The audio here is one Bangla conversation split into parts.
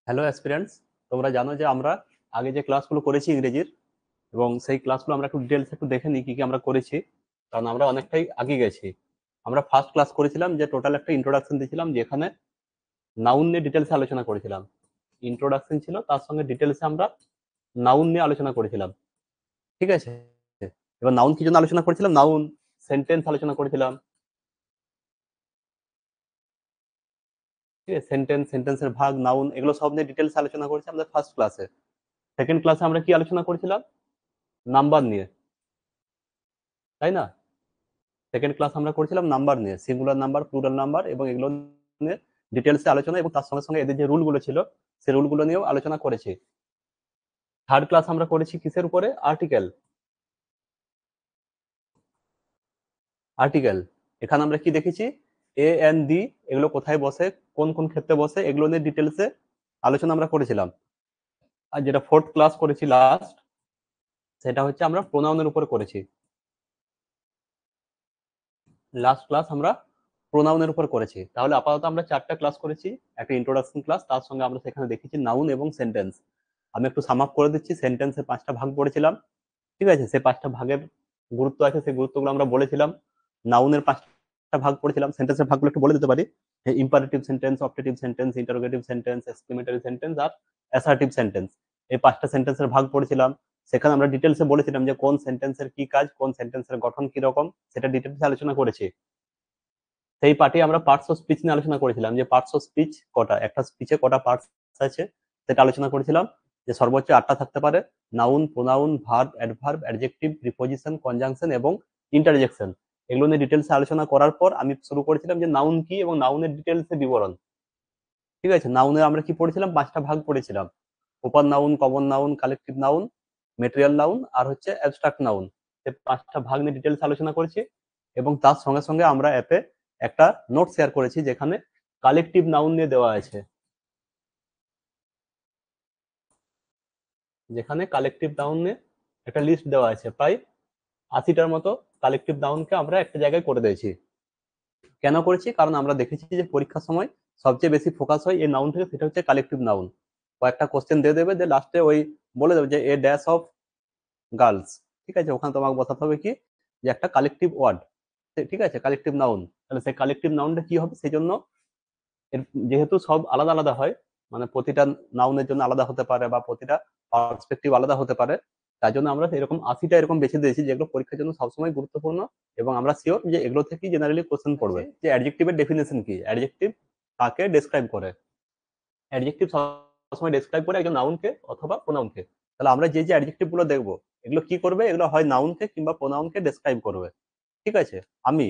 হ্যালো অ্যাসপিরেন্টস, তোমরা জানো যে আমরা আগে যে ক্লাসগুলো করেছি ইংরেজির, এবং সেই ক্লাসগুলো আমরা একটু ডিটেলস একটু দেখে নিই কি কি আমরা করেছি। কারণ আমরা অনেকটাই আগে গেছি। আমরা ফার্স্ট ক্লাস করেছিলাম যে টোটাল একটা ইন্ট্রোডাকশন দিয়েছিলাম, যেখানে নাউন নিয়ে ডিটেলসে আলোচনা করেছিলাম। ইন্ট্রোডাকশন ছিল, তার সঙ্গে ডিটেলসে আমরা নাউন নিয়ে আলোচনা করেছিলাম। ঠিক আছে, এবার নাউন কি জন্য আলোচনা করেছিলাম, নাউন সেন্টেন্স আলোচনা করেছিলাম। ঠিক আছে, সেন্টেন্স, সেন্টেন্সের ভাগ, নাউন, এগুলো সব নিয়ে ডিটেলস আলোচনা করেছি আমাদের ফার্স্ট ক্লাসে। সেকেন্ড ক্লাসে আমরা কি আলোচনা করেছিলাম, নাম্বার নিয়ে, তাই না? সেকেন্ড ক্লাস আমরা করেছিলাম নাম্বার নিয়ে, সিঙ্গুলার নাম্বার, প্লুরাল নাম্বার, এবং এগুলো নিয়ে ডিটেলসে আলোচনা, এবং তার সঙ্গে সঙ্গে এদের যে রুলগুলো ছিল সেই রুলগুলো নিয়েও আলোচনা করেছি। থার্ড ক্লাস আমরা করেছি কিসের উপরে, আর্টিকেল। আর্টিকেল, এখানে আমরা কি দেখেছি, এ এন্ড দি এগুলো কোথায় বসে, কোন কোন ক্ষেত্রে বসে, এগুলো নিয়ে ডিটেলসে আলোচনা আমরা করেছিলাম। আর যেটা ফোর্থ ক্লাস করেছি লাস্ট, সেটা হচ্ছে আমরা প্রোনাউনের উপরে করেছি। লাস্ট ক্লাস আমরা প্রোনাউনের উপর করেছি। তাহলে আপাতত আমরা 4টা ক্লাস করেছি। একটা ইন্ট্রোডাকশন ক্লাস, তার সঙ্গে আমরা সেখানে দেখেছি নাউন এবং সেন্টেন্স। আমি একটু সাম আপ করে দিচ্ছি। সেন্টেন্সের 5টা ভাগ পড়েছিলাম, ঠিক আছে? সেই 5টা ভাগের গুরুত্ব আছে, সেই গুরুত্বগুলো আমরা বলেছিলাম। নাউনের 5টা ভাগ পড়েছিলাম, সেন্টেন্সের ভাগগুলো একটু বলে দিতে পারি। Imperative sentence, optative sentence, interrogative sentence, exclamatory sentence আর অ্যাসার্টিভ সেন্টেন্স। এই 5টা সেন্টেন্সের ভাগ পড়েছিলাম। সেখানে আমরা ডিটেলসে বলেছিলাম যে কোন সেন্টেন্সের কি কাজ, কোন সেন্টেন্সের গঠন কি রকম, সেটা ডিটেলসে আলোচনা করেছি। সেই পার্টে আমরা পার্টস অফ স্পিচ নিয়ে আলোচনা করেছিলাম, যে পার্টস অফ স্পিচ কটা, একটা স্পিচে কটা পার্টস আছে সেটা আলোচনা করেছিলাম। যে সর্বোচ্চ 8টা থাকতে পারে, noun, pronoun, verb, adverb, adjective, preposition, conjunction এবং ইন্টারজেকশন। এগুলো নিয়ে ডিটেলসে আলোচনা করার পর আমি শুরু করেছিলাম যে নাউন কি এবং নাউনের ডিটেলসে বিবরণ। ঠিক আছে, নাউনে আমরা কি পড়েছিলাম, 5টা ভাগ পড়েছিলাম। Proper noun, common noun, collective noun, material noun আর হচ্ছে অ্যাবস্ট্রাক্ট নাউন। এই 5টা ভাগ নিয়ে ডিটেলস আলোচনা করেছি, এবং তার সঙ্গে সঙ্গে আমরা অ্যাপে একটা নোট শেয়ার করেছি যেখানে কালেকটিভ নাউন নিয়ে দেওয়া আছে। যেখানে কালেকটিভ নাউন নিয়ে একটা লিস্ট দেওয়া আছে, প্রায় 80টার মতো কালেকটিভ নাউনকে আমরা একটা জায়গায় করে দিয়েছি। কেন করেছি, কারণ আমরা দেখেছি যে পরীক্ষার সময় সবচেয়ে বেশি ফোকাস হয় এই নাউন থেকে, সেটা হচ্ছে কালেকটিভ নাউন। কয়েকটা কোশ্চেন দিয়ে দেবে, যে লাস্টে ওই বলে দেবে যে এ ড্যাশ অফ গার্লস। ঠিক আছে, ওখানে তোমাকে বসাতে হবে কি, যে একটা কালেকটিভ ওয়ার্ড। ঠিক আছে, কালেকটিভ নাউন। তাহলে সেই কালেকটিভ নাউনটা কি হবে, সেই জন্য যেহেতু সব আলাদা আলাদা হয়, মানে প্রতিটা নাউনের জন্য আলাদা হতে পারে বা প্রতিটা পার্সপেক্টিভ আলাদা হতে পারে, তাই জন্য আমরা এরকম 80টা এরকম বেছে দিয়েছি, যেগুলো পরীক্ষার জন্য সবসময় গুরুত্বপূর্ণ, এবং আমরা শিওর যে এগুলো থেকেই জেনারেলি কোশ্চেন পড়বে। যে অ্যাডজেক্টিভের ডেফিনেশন কি, অ্যাডজেক্টিভ কাকে ডেসক্রাইব করে। অ্যাডজেক্টিভ সবসময় ডেসক্রাইব করে একজন নাউনকে অথবা প্রোনাউনকে। তাহলে আমরা যে যে অ্যাডজেক্টিভ গুলো দেখবো, এগুলো কি করবে, এগুলো হয় নাউনকে কিংবা প্রোনাউনকে ডেসক্রাইব করবে। ঠিক আছে, আমি,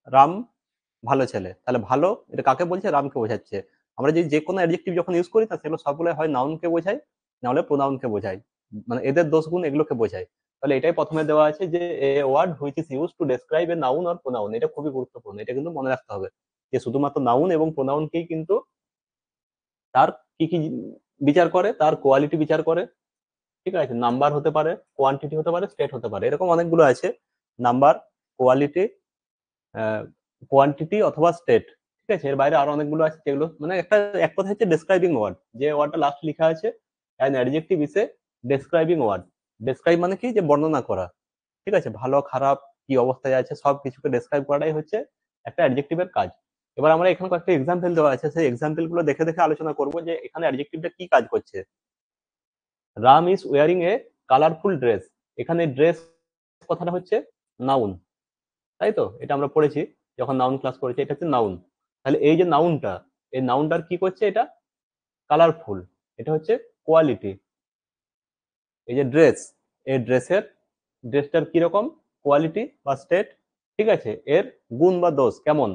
রাম ভালো ছেলে, তাহলে ভালো এটা কাকে বলছে, রামকে বোঝাচ্ছে। আমরা যে যে কোনো অ্যাডজেক্টিভ যখন ইউজ করি না, সেগুলো সবগুলো হয় নাউনকে বোঝায়, না হলে প্রোনাউনকে বোঝায়, মানে এদের দোষ গুণ এগুলোকে বোঝায়। তাহলে এটাই প্রথমে দেওয়া আছে, যে a word which is use to describe a noun or pronoun. এটা খুবই গুরুত্বপূর্ণ, এটা কিন্তু মনে রাখতে হবে, যে শুধুমাত্র নাউন এবং প্রোনাউনকেই কিন্তু তার কি কি বিচার করে, তার কোয়ালিটি বিচার করে। ঠিক আছে, নাম্বার হতে পারে, কোয়ান্টিটি হতে পারে, স্টেট হতে পারে, এরকম অনেকগুলো আছে। নাম্বার, কোয়ালিটি, কোয়ান্টিটি অথবা স্টেট। ঠিক আছে, এর বাইরে আরো অনেকগুলো আছে, যেগুলো মানে একটা এক কথা হচ্ছে ডেসক্রাইবিং ওয়ার্ড। যে ওয়ার্ডটা লাস্ট লেখা আছে, an adjective is a describing word. Describe মানে কি, যে বর্ণনা করা। ঠিক আছে, ভালো খারাপ কি অবস্থায় আছে সব কিছুকে ডেসক্রাইব করাটাই হচ্ছে একটা অ্যাডজেক্টিভের কাজ। এবার আমরা এখানে কয়েকটা এক্সাম্পল দেওয়া আছে, সেই এক্সাম্পল গুলো দেখে দেখে আলোচনা করব যে এখানে অ্যাডজেক্টিভটা কি কাজ করছে। Ram is wearing a colourful dress. এখানে ড্রেস কথাটা হচ্ছে নাউন, তাই তো? এটা আমরা পড়েছি যখন নাউন ক্লাস করেছি, এটা হচ্ছে নাউন। তাহলে এই যে নাউনটা, এই নাউনটার কি করছে, এটা কালারফুল, এটা হচ্ছে কোয়ালিটি। এই যে ড্রেস, এই ড্রেসটার কিরকম কোয়ালিটি বা স্টেট। ঠিক আছে, এর গুণ বা দোষ কেমন।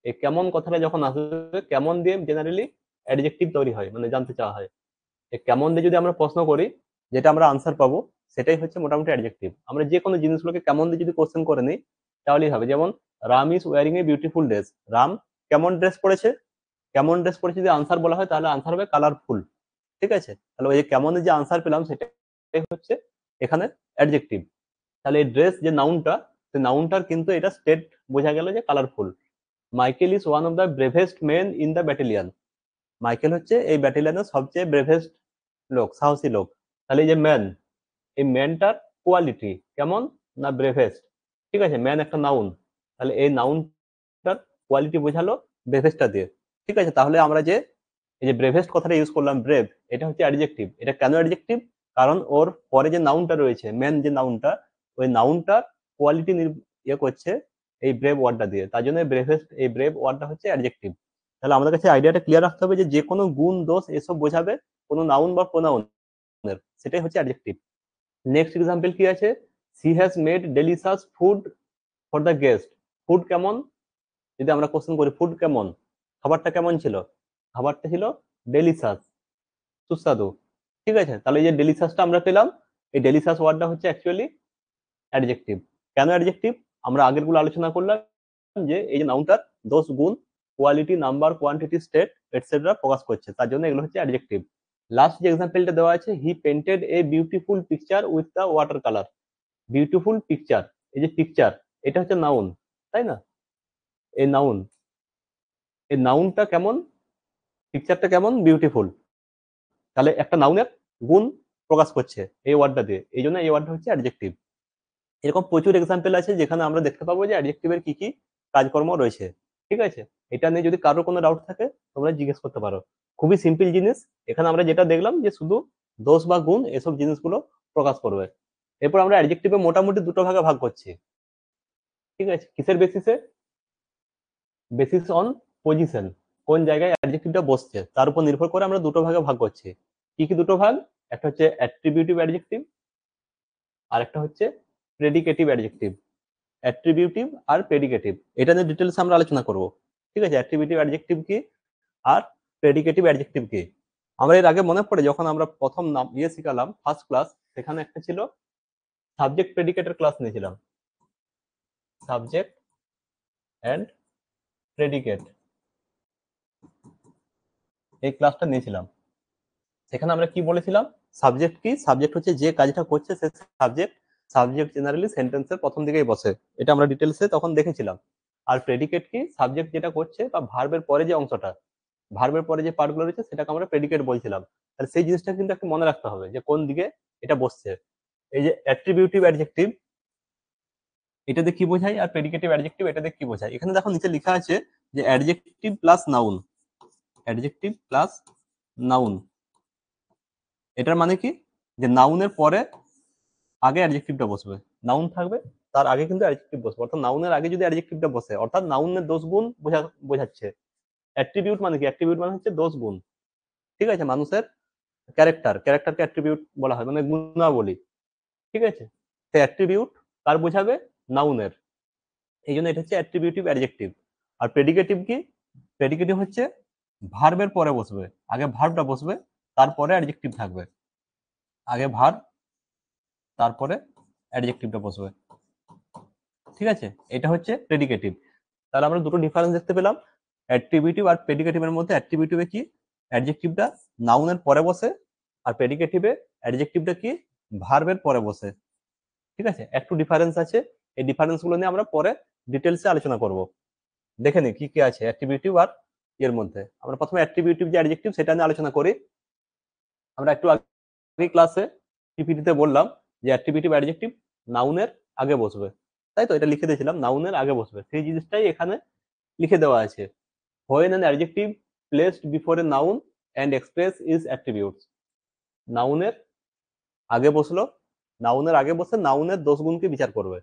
এই কেমন কথাটা যখন আসবে, কেমন দিয়ে জেনারেলি অ্যাডজেক্টিভ তৈরি হয়, মানে জানতে চাওয়া হয়। এই কেমন দিয়ে যদি আমরা প্রশ্ন করি, যেটা আমরা আনসার পাবো, সেটাই হচ্ছে মোটামুটি অ্যাডজেক্টিভ। আমরা যে কোনো জিনিসগুলোকে কেমন দিয়ে যদি কোশ্চেন করে নিই, তাহলেই হবে। যেমন Ram is wearing a beautiful dress. Ram কেমন ড্রেস পরেছে, কেমন ড্রেস পরেছে যদি আনসার বলা হয়, তাহলে আনসার হবে কালারফুল। ঠিক আছে, তাহলে ওই যে কেমন যে আনসার পেলাম, সেটাই হচ্ছে এখানে অ্যাডজেক্টিভ। তাহলে এই ড্রেস যে নাউনটা, সেই নাউনটার কিন্তু এটা স্টেট বোঝা গেল যে colourful. Michael is one of the bravest men in the battalion. Michael হচ্ছে এই ব্যাটালিয়নের সবচেয়ে ব্রেভেস্ট লোক, সাহসী লোক। তাহলে এই যে ম্যান, এই ম্যানটার কোয়ালিটি কেমন না ব্রেভেস্ট, ঠিক আছে, ম্যান একটা নাউন, তাহলে এই নাউনটার কোয়ালিটি বোঝালো ব্রেভেস্টটা দিয়ে, ঠিক আছে। তাহলে আমরা যে এই যে ব্রেভেস্ট কথাটা ইউজ করলাম, ব্রেভ, এটা হচ্ছে অ্যাডজেক্টিভ। এটা কেন অ্যাডজেক্টিভ? কারণ ওর পরে যে নাউনটা রয়েছে, ম্যান যে নাউনটা, ওই নাউনটার কোয়ালিটি ইয়ে করছে এই ব্রেভ ওয়ার্ডটা দিয়ে, তার জন্য ব্রেভেস্ট, এই ব্রেভ ওয়ার্ডটা হচ্ছে অ্যাডজেক্টিভ। তাহলে আমাদের কাছে আইডিয়াটা ক্লিয়ার রাখতে হবে যে কোনো গুণ, দোষ এসব বোঝাবে কোনো নাউন বা প্রোনাউনের, সেটাই হচ্ছে অ্যাডজেক্টিভ। নেক্সট এক্সাম্পল কি আছে? She has made delicious food for the guest. Food কেমন, যদি আমরা কোশ্চেন করি ফুড কেমন, খাবারটা কেমন ছিল? খাবারটা ছিল ডেলিশাস, সুস্বাদু, ঠিক আছে। তাহলে এই যে ডেলিশাসটা আমরা পেলাম, এই ডেলিশাস ওয়ার্ডটা হচ্ছে অ্যাকচুয়ালি অ্যাডজেক্টিভ। কেন অ্যাডজেক্টিভ? আমরা আগেরগুলো আলোচনা করলাম যে এই যে নাউনটার দোষ, গুণ, quality, number, quantity, state etcetera প্রকাশ করছে, তার জন্য এগুলো হচ্ছে অ্যাডজেক্টিভ। লাস্ট যে এক্সাম্পলটা দেওয়া আছে, he painted a beautiful picture with the water colour. Beautiful picture, এই যে পিকচার, এটা হচ্ছে নাউন, তাই না? এই নাউন, এই নাউনটা কেমন, পিকচারটা কেমন, বিউটিফুল, তাহলে একটা নাউনের গুণ প্রকাশ করছে এই ওয়ার্ডটা দিয়ে, এই জন্য এই ওয়ার্ডটা হচ্ছে অ্যাডজেক্টিভ। এরকম প্রচুর এক্সাম্পল আছে যেখানে আমরা দেখতে পাবো যে অ্যাডজেক্টিভের কি কি কাজকর্ম রয়েছে, ঠিক আছে। এটা নিয়ে যদি কারোর কোনো ডাউট থাকে তোমরা জিজ্ঞেস করতে পারো। খুবই সিম্পল জিনিস, এখানে আমরা যেটা দেখলাম যে শুধু দোষ বা গুণ এসব জিনিসগুলো প্রকাশ করবে। এরপর আমরা অ্যাডজেক্টিভে মোটামুটি দুটো ভাগে ভাগ করছি, ঠিক আছে। কিসের বেসিসে? বেসিস অন পজিশন, কোন জায়গায় অ্যাডজেক্টিভটা বসছে তার উপর নির্ভর করে আমরা দুটো ভাগে ভাগ করছি। কি কি দুটো ভাগ? একটা হচ্ছে অ্যাট্রিবিউটিভ অ্যাডজেক্টিভ, আর একটা হচ্ছে প্রেডিকেটিভ অ্যাডজেক্টিভ। অ্যাট্রিবিউটিভ আর প্রেডিকেটিভ, এটা নিয়ে ডিটেলস আমরা আলোচনা করব, ঠিক আছে। অ্যাট্রিবিউটিভ অ্যাডজেক্টিভ কি আর প্রেডিকেটিভ অ্যাডজেক্টিভ কি? আমরা এর আগে মনে পড়ে যখন আমরা প্রথম নাম শিখালাম ফার্স্ট ক্লাস, সেখানে একটা ছিল সাবজেক্ট প্রেডিকেটের ক্লাস নিয়েছিলাম, সাবজেক্ট অ্যান্ড প্রেডিকেট, এই ক্লাসটা নিয়েছিলাম। সেখানে আমরা কি বলেছিলাম? সাবজেক্ট কি? সাবজেক্ট হচ্ছে যে কাজটা করছে সে সাবজেক্ট। সাবজেক্ট জেনারেলি সেন্টেন্সের প্রথম দিকেই বসে, এটা আমরা ডিটেলসে তখন দেখেছিলাম। আর প্রেডিকেট কি? সাবজেক্ট যেটা করছে বা ভার্বের পরে যে অংশটা, ভার্বের পরে যে পার্টগুলো রয়েছে সেটাকে আমরা প্রেডিকেট বলছিলাম। তাহলে সেই জিনিসটা কিন্তু একটু মনে রাখতে হবে যে কোন দিকে এটা বসছে। এই যে অ্যাট্রিবিউটিভ অ্যাডজেক্টিভ, এটাতে কি বোঝায়, আর প্রেডিকেটিভ অ্যাডজেক্টিভ এটাতে কি বোঝায়? এখানে দেখো নিচে লেখা আছে যে adjective plus noun, adjective plus noun, এটার মানে কি? যে নাউনের পরে আগে অ্যাডজেক্টিভটা বসবে, নাউন থাকবে তার আগে কিন্তু অ্যাডজেক্টিভ বসবে, অর্থাৎ নাউনের আগে যদি অ্যাডজেক্টিভটা বসে অর্থাৎ নাউনের দোষ গুণ বোঝাচ্ছে। অ্যাট্রিবিউট মানে কি? অ্যাট্রিবিউট মানে হচ্ছে দোষ গুণ, ঠিক আছে। মানুষের ক্যারেক্টারকে অ্যাট্রিবিউট বলা হয়, মানে গুণাবলী, ঠিক আছে। সেই অ্যাট্রিবিউট কার বোঝাবে? নাউনের, এই জন্য এটা হচ্ছে অ্যাট্রিবিউটিভ অ্যাডজেক্টিভ। আর প্রেডিকেটিভ কি? প্রেডিকেটিভ হচ্ছে ভার্বের পরে বসবে, আগে ভার্বটা বসবে তারপরে অ্যাডজেক্টিভ থাকবে, আগে ভার্ব তারপরে অ্যাডজেক্টিভটা বসবে, ঠিক আছে। এটা হচ্ছে প্রেডিকেটিভ। তাহলে আমরা দুটো ডিফারেন্স দেখতে পেলাম অ্যাট্রিবিউটিভ আর প্রেডিকেটিভের মধ্যে। অ্যাট্রিবিউটিভে কি? অ্যাডজেক্টিভটা নাউনের পরে বসে, আর প্রেডিকেটিভে অ্যাডজেক্টিভটা কি? ভার্বের পরে বসে, ঠিক আছে। একটু ডিফারেন্স আছে, এই ডিফারেন্স গুলো নিয়ে আমরা পরে ডিটেলসে আলোচনা করব। দেখে নি কি কি আছে অ্যাট্রিবিউটিভ আর এর মধ্যে। আমরা প্রথমে অ্যাট্রিবিউটিভ যে অ্যাডজেক্টিভ সেটা নিয়ে আলোচনা করি। আমরা একটু আগে ক্লাসে পিপিটিতে বললাম যে অ্যাট্রিবিউটিভ অ্যাডজেক্টিভ নাউনের আগে বসবে, তাই তো? এটা লিখে দিয়েছিলাম নাউনের আগে বসবে, সেই জিনিসটাই এখানে লিখে দেওয়া আছে। when an adjective placed before a noun and express its attributes, নাউনের আগে বসলো, নাউনের আগে বসে নাউনের দোষ গুণকে বিচার করবে,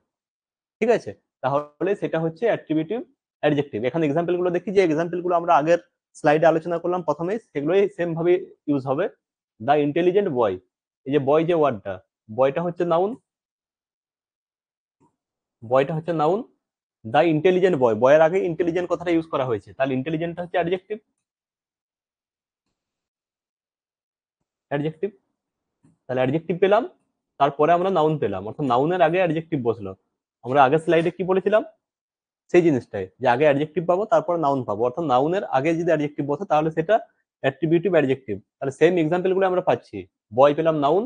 ঠিক আছে। তাহলে সেটা হচ্ছে অ্যাট্রিবিউটিভ অ্যাডজেক্টিভ। এখানে এক্সাম্পল গুলো দেখি, যে এক্সাম্পল গুলো আমরা আগের স্লাইডে আলোচনা করলাম প্রথমেই, সেগুলোই সেম ভাবে ইউজ হবে। দ্য ইন্টেলিজেন্ট বয়, এই যে বয় যে ওয়ার্ডটা, বয়টা হচ্ছে নাউন, বয়টা হচ্ছে নাউন। দ্য ইন্টেলিজেন্ট বয়, বয়ের আগে ইন্টেলিজেন্ট কথাটা ইউজ করা হয়েছে, তাহলে ইন্টেলিজেন্টটা হচ্ছে অ্যাডজেক্টিভ, অ্যাডজেক্টিভ। তাহলে অ্যাডজেক্টিভ পেলাম, তারপরে আমরা নাউন পেলাম, অর্থাৎ নাউনের আগে অ্যাডজেক্টিভ বসলো। আমরা আগের স্লাইডে কি বলেছিলাম? সেই জিনিসটাই, যে আগে অ্যাডজেক্টিভ পাবো তারপর নাউন পাবো, অর্থাৎ নাউনের আগে যদি অ্যাডজেক্টিভ বসে তাহলে সেটা অ্যাট্রিবিউটিভ অ্যাডজেক্টিভ। তাহলে সেম এক্সাম্পল গুলো আমরা পাচ্ছি, বয় পেলাম নাউন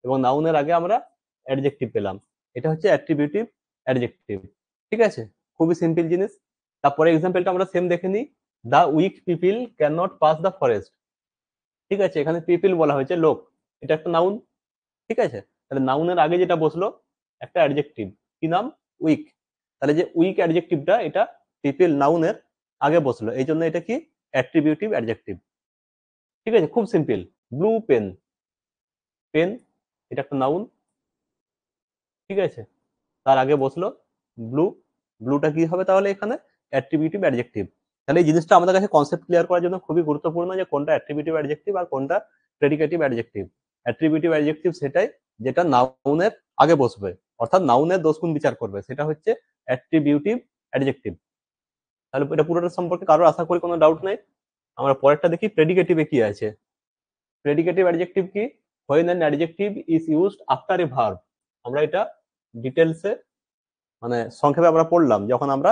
এবং নাউনের আগে আমরা অ্যাডজেক্টিভ পেলাম, এটা হচ্ছে অ্যাট্রিবিউটিভ অ্যাডজেক্টিভ, ঠিক আছে। খুবই সিম্পল জিনিস। তারপরে এক্সাম্পলটা আমরা সেম দেখে নিই। The weak people can not pass the forest, ঠিক আছে, এখানে পিপল বলা হয়েছে লোক, এটা একটা নাউন। ঠিক আছে, তাহলে নাউনের আগে যেটা বসলো একটা অ্যাডজেক্টিভ, কি নাম? উইক। তাহলে যে উইক অ্যাডজেক্টিভটা এটা পিপল নাউনের আগে বসলো, এই জন্য এটা কি? Attributive adjective. ঠিক আছে, খুব সিম্পল। ব্লু পেন, পেন এটা একটা নাউন। ঠিক আছে, তার আগে বসলো ব্লু, ব্লুটা কি হবে তাহলে এখানে? Attributive adjective. তাহলে এই জিনিসটা আমাদের কাছে কনসেপ্ট ক্লিয়ার করার জন্য খুবই গুরুত্বপূর্ণ যে কোনটা অ্যাট্রিবিউটিভ অ্যাডজেক্টিভ আর কোনটা প্রেডিকেটিভ অ্যাডজেক্টিভ। অ্যাট্রিবিউটিভ অ্যাডজেক্টিভ সেটাই যেটা নাউনের আগে বসবে, অর্থাৎ নাউনের দোষ গুণ বিচার করবে, সেটা হচ্ছে অ্যাট্রিবিউটিভ অ্যাডজেক্টিভ। তাহলে এটা পুরোটা সম্পর্কে কারোর আশা করি কোনো ডাউট নেই। আমরা পরেরটা দেখি প্রেডিকেটিভে কি আছে। প্রেডিকেটিভ অ্যাডজেক্টিভ কি? when an adjective is used after a verb। আমরা এটা ডিটেলসে মানে সংক্ষেপে আমরা পড়লাম যখন আমরা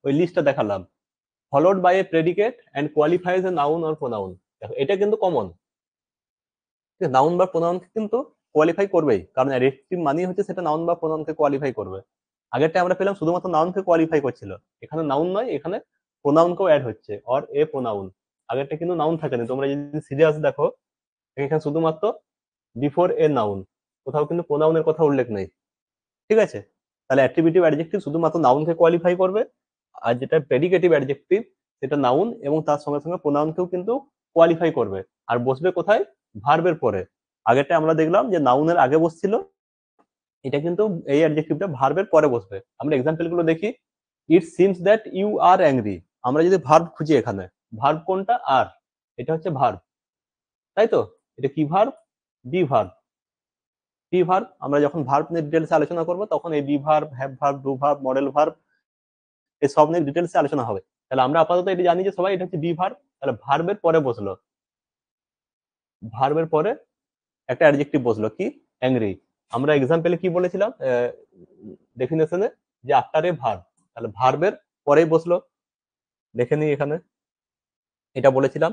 ওই লিস্টটা দেখালাম। Followed by a predicate and qualifies a noun or pronoun. দেখো এটা কিন্তু কমন, নাউন বা প্রোনাউনকে কিন্তু কোয়ালিফাই করবেই, কারণ অ্যাডজেক্টিভ মানেই হচ্ছে সেটা নাউন বা প্রোনাউনকে কোয়ালিফাই করবে। আগেরটা আমরা পেলাম শুধুমাত্র নাউনকে কোয়ালিফাই করছিল, এখানে নাউন নয়, এখানে প্রোনাউনকেও অ্যাড হচ্ছে, অর এ প্রোনাউন। আগেরটা কিন্তু নাউন থাকেনি, তোমরা যদি সিরিয়াস দেখো এখানে শুধুমাত্র বিফোর এ নাউন, কোথাও কিন্তু প্রোনাউনের কথা উল্লেখ নেই। ঠিক আছে, তাহলে অ্যাট্রিবিউটিভ অ্যাডজেক্টিভ শুধুমাত্র নাউনকে কোয়ালিফাই করবে, আর যেটা প্রেডিকেটিভ অ্যাডজেক্টিভ সেটা নাউন এবং তার সঙ্গে সঙ্গে প্রোনাউনকেও কিন্তু কোয়ালিফাই করবে। আর বসবে কোথায়? ভার্বের পরে। আগেরটা আমরা দেখলাম যে নাউনের আগে বসছিল, এটা কিন্তু এই অ্যাডজেক্টিভটা ভার্বের পরে বসবে। আমরা এক্সাম্পল গুলো দেখি। It seems that you are angry. আমরা যদি ভার্ব খুঁজি এখানে, ভার্ব কোনটা? আর, এটা হচ্ছে ভার্ব, তাই তো? এটা কি verb? Be verb. Be verb, আমরা যখন ভার্ব নিয়ে ডিটেলসে আলোচনা করব তখন এই be verb, have verb, do verb, modal verb এই সব নিয়ে ডিটেলসে আলোচনা হবে। তাহলে আমরা আপাতত এটা জানি যে সবাই এটা হচ্ছে বি ভার্ব। তাহলে ভার্বের পরে বসলো, ভার্বের পরে একটা অ্যাডজেক্টিভ বসলো, কি? অ্যাংরি। আমরা এক্সাম্পলে কি বলেছিলাম ডেফিনেশনে? যে আফটার এ ভার্ব, তাহলে ভার্বের পরেই বসলো। দেখে নিই এখানে, এটা বলেছিলাম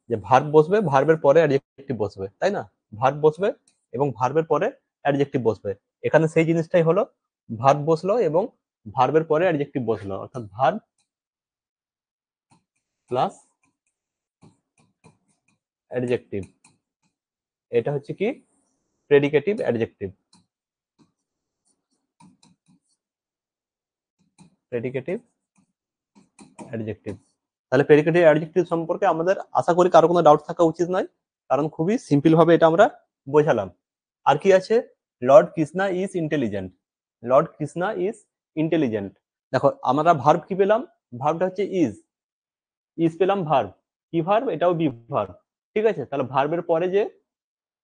যে ভার্ব বসবে, ভার্বের পরে অ্যাডজেক্টিভ বসবে, তাই না? ভার্ব বসবে এবং ভার্বের পরে অ্যাডজেক্টিভ বসবে। এখানে সেই জিনিসটাই হলো, ভার্ব বসলো এবং ভার্বের পরে অ্যাডজেক্টিভ বসলো, অর্থাৎ ভার্ব প্লাস অ্যাডজেক্টিভ। এটা হচ্ছে কি? Predicative adjective. Predicative adjective. তাহলে প্রেডিকেটিভ অ্যাডজেক্টিভ সম্পর্কে আমাদের আশা করি কারো কোনো ডাউট থাকা উচিত নয়, কারণ খুবই সিম্পল ভাবে এটা আমরা বোঝালাম। আর কি আছে? Lord Krishna is intelligent. Lord Krishna is intelligent. দেখো আমরা ভার্ব কি পেলাম? ভার্বটা হচ্ছে ইজ, ইজ পেলাম ভার্ব। কি ভার্ব? এটাও বি ভার্ব। ঠিক আছে, তাহলে ভার্বের পরে যে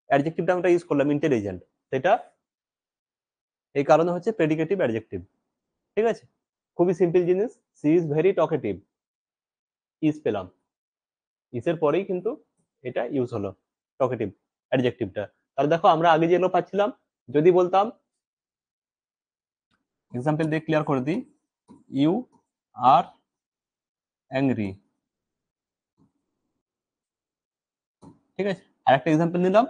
অ্যাডজেক্টিভটা আমরা ইউজ করলাম ইন্টেলিজেন্ট, সেটা এই কারণে হচ্ছে প্রেডিকেটিভ অ্যাডজেক্টিভ। ঠিক আছে, খুবই সিম্পল জিনিস। She is very talkative, is পেলাম, ইসের পরেই কিন্তু এটা ইউজ হলো টকেটিভ অ্যাডজেক্টিভটা। তাহলে দেখো আমরা আগে যেগুলো পাচ্ছিলাম, যদি বলতাম এক্সাম্পল দিয়ে ক্লিয়ার করে দিই, ইউ আর অ্যাংরি। ঠিক আছে, আর একটা এক্সাম্পল নিলাম,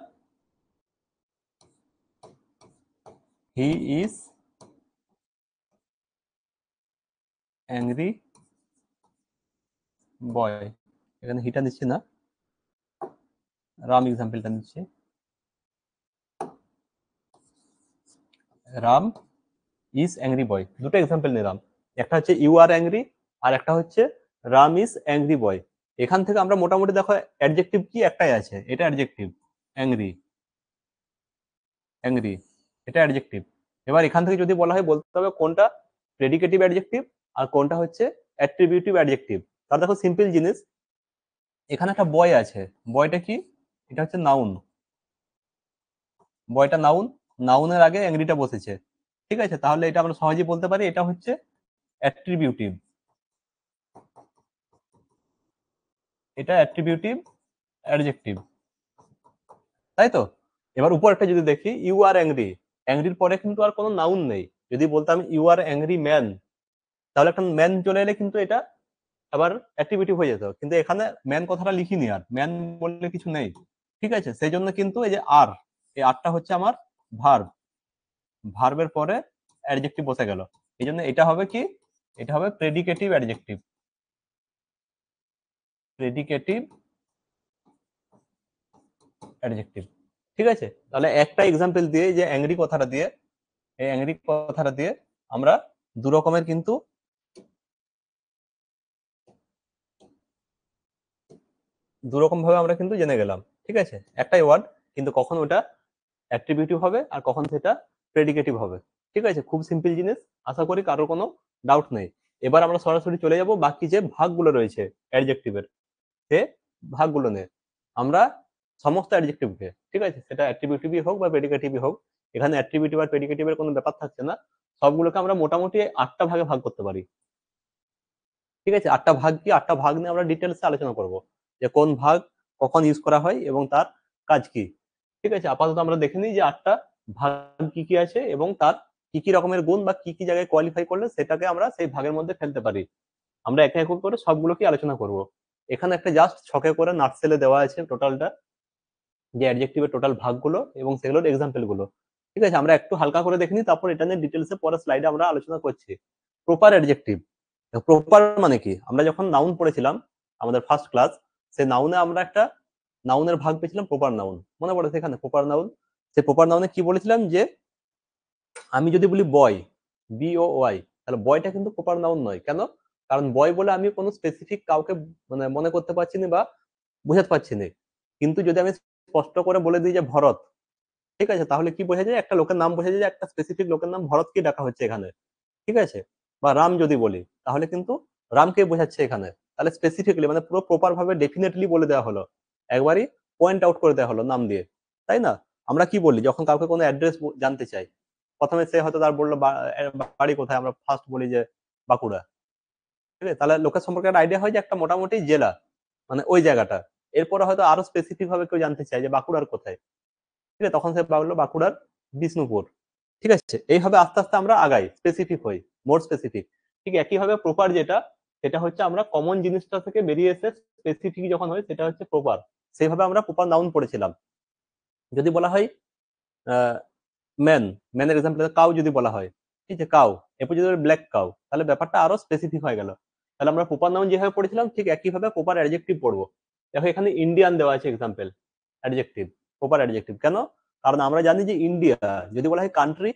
হি ইজ অ্যাংরি বয়। এখানে হিটা নিচ্ছি না, রাম এক্সাম্পলটা নিচ্ছি। রাম ইজ অ্যাংরি বয়, দুটো এক্সাম্পল নিলাম। একটা হচ্ছে ইউ আর অ্যাংরি, আর একটা হচ্ছে রাম ইজ অ্যাংরি বয়। এখান থেকে আমরা মোটামুটি দেখো অ্যাডজেক্টিভ কি একটাই আছে, এটা অ্যাডজেক্টিভ, অ্যাংরি। অ্যাংরি এটা অ্যাডজেক্টিভ। এবার এখান থেকে যদি বলা হয় বলতে হবে কোনটা প্রেডিকেটিভ অ্যাডজেক্টিভ আর কোনটা হচ্ছে অ্যাট্রিবিউটিভ অ্যাডজেক্টিভ। তাহলে দেখো সিম্পল জিনিস, এখানে একটা বয় আছে, বয়টা কি? এটা হচ্ছে নাউন, বয়টা নাউন, নাউনের আগে অ্যাংরিটা বসেছে। ঠিক আছে, তাহলে এটা আমরা সহজেই বলতে পারি এটা হচ্ছে অ্যাট্রিবিউটিভ, এটা অ্যাট্রিবিউটিভ অ্যাডজেক্টিভ, তাই তো? এবার উপর একটা যদি দেখি, ইউ আর অ্যাংরি, অ্যাংরির পরে কিন্তু আর কোনো নাউন নেই। যদি বলতাম ইউ আর অ্যাংরি ম্যান, তাহলে একটা ম্যান চলে এলে কিন্তু এটা আবার অ্যাক্টিভিটি হয়ে যেত, কিন্তু এখানে ম্যান কথাটা লিখিনি, আর ম্যান বললে কিছু নেই। ঠিক আছে, সেই জন্য কিন্তু এই যে আর, এই আরটা হচ্ছে আমার ভার্ব, ভার্বের পরে অ্যাডজেক্টিভ বসে গেল। এই জন্য এটা হবে কি? এটা হবে প্রেডিকেটিভ অ্যাডজেক্টিভ, প্রেডিকেটিভ অ্যাডজেক্টিভ। ঠিক আছে, তাহলে একটা এক্সাম্পল দিয়ে যে অ্যাংরি কথাটা দিয়ে, এই অ্যাংরি কথাটা দিয়ে আমরা দু রকমের কিন্তু দুরকম ভাবে আমরা কিন্তু জেনে গেলাম। ঠিক আছে, একটাই ওয়ার্ড, কিন্তু কখন ওটা অ্যাট্রিবিউটিভ হবে আর কখন সেটা প্রেডিকেটিভ হবে। ঠিক আছে, খুব সিম্পল জিনিস, আশা করি কারোর কোনো ডাউট নেই। এবার আমরা সরাসরি চলে যাব বাকি যে ভাগগুলো রয়েছে অ্যাডজেক্টিভের, সে ভাগগুলো নিয়ে। আমরা সমস্ত অ্যাডজেক্টিভকে, ঠিক আছে, সেটা অ্যাট্রিবিউটিভই হোক বা প্রেডিকেটিভই হোক, এখানে অ্যাট্রিবিউটিভ আর প্রেডিকেটিভের কোনো ব্যাপার থাকছে না, সবগুলোকে আমরা মোটামুটি 8টা ভাগে ভাগ করতে পারি। ঠিক আছে, 8টা ভাগ কি, 8টা ভাগ নিয়ে আমরা ডিটেলসে আলোচনা করব যে কোন ভাগ কখন ইউজ করা হয় এবং তার কাজ কি। ঠিক আছে, আপাতত আমরা দেখে নিই যে 8টা ভাগ কি কি আছে এবং তার কি কি রকমের গুণ বা কি কি জায়গায় কোয়ালিফাই করলে সেটাকে আমরা সেই ভাগের মধ্যে ফেলতে পারি। আমরা একে এক করে সবগুলোকে আলোচনা করব। এখানে একটা জাস্ট ছকে করে নাটসেলে দেওয়া আছে টোটালটা, যে অ্যাডজেক্টিভের টোটাল ভাগগুলো এবং সেগুলোর এক্সাম্পল গুলো। ঠিক আছে, আমরা একটু হালকা করে দেখে নিই, তারপর এটা নিয়ে ডিটেলসে পরের স্লাইডে আমরা আলোচনা করছি। প্রপার অ্যাডজেক্টিভ, প্রপার মানে কি, আমরা যখন নাউন পড়েছিলাম আমাদের ফার্স্ট ক্লাস, সে নাউনে আমরা একটা নাউনের ভাগ পেয়েছিলাম প্রপার নাউন, মনে পড়ে সেখানে প্রপার নাউন। সে প্রপার নাউনে কি বলেছিলাম যে আমি যদি বলি বয়, BOY, তাহলে বয়টা কিন্তু প্রপার নাউন নয়। কেন? কারণ বয় বলে আমি কোনো স্পেসিফিক কাউকে মানে মনে করতে পারছি না বা বোঝাতে পারছি না। কিন্তু যদি আমি স্পষ্ট করে বলে দিই যে ভরত, ঠিক আছে, তাহলে কি বোঝা যায়, একটা লোকের নাম বোঝা যায় যে একটা স্পেসিফিক লোকের নাম ভরতকে ডাকা হচ্ছে এখানে। ঠিক আছে, বা রাম যদি বলি তাহলে কিন্তু রামকে বোঝাচ্ছে এখানে। তাহলে স্পেসিফিকলি মানে পুরো প্রপার ভাবে ডেফিনেটলি বলে দেওয়া হলো, একবারই পয়েন্ট আউট করে দেওয়া হলো নাম দিয়ে, তাই না? আমরা কি বলি যখন কাউকে কোনো অ্যাড্রেস জানতে চাই, প্রথমে সে হয়তো তার বললো বাড়ি কোথায়, আমরা ফার্স্ট বলি যে বাঁকুড়া। ঠিক আছে, তাহলে লোকের সম্পর্কে একটা আইডিয়া হয় যে একটা মোটামুটি জেলা, মানে ওই জায়গাটা। এরপরে হয়তো আরো স্পেসিফিক ভাবে কেউ জানতে চায় যে বাঁকুড়ার কোথায়, ঠিক আছে, তখন সে বললো বাঁকুড়ার বিষ্ণুপুর। ঠিক আছে, এইভাবে আস্তে আস্তে আমরা আগাই, স্পেসিফিক হই, মোর স্পেসিফিক। ঠিক একইভাবে প্রপার যেটা, সেটা হচ্ছে আমরা কমন জিনিসটা থেকে বেরিয়ে এসে স্পেসিফিক যখন হয় সেটা হচ্ছে প্রপার। সেইভাবে আমরা প্রপার নাউন পড়েছিলাম। যদি বলা হয় ম্যান, ম্যানের এক্সাম্পল কাউ যদি বলা হয়, ঠিক আছে, কাউ, এরপর যদি ব্ল্যাক কাউ, তাহলে ব্যাপারটা আরো স্পেসিফিক হয়ে গেল। তাহলে আমরা প্রপার নাউন যেভাবে পড়েছিলাম ঠিক একইভাবে প্রপার অ্যাডজেক্টিভ পড়বো। দেখো এখানে ইন্ডিয়ান দেওয়া আছে এক্সাম্পল, অ্যাডজেক্টিভ, প্রপার অ্যাডজেক্টিভ। কেন? কারণ আমরা জানি যে ইন্ডিয়া যদি বলা হয় কান্ট্রি,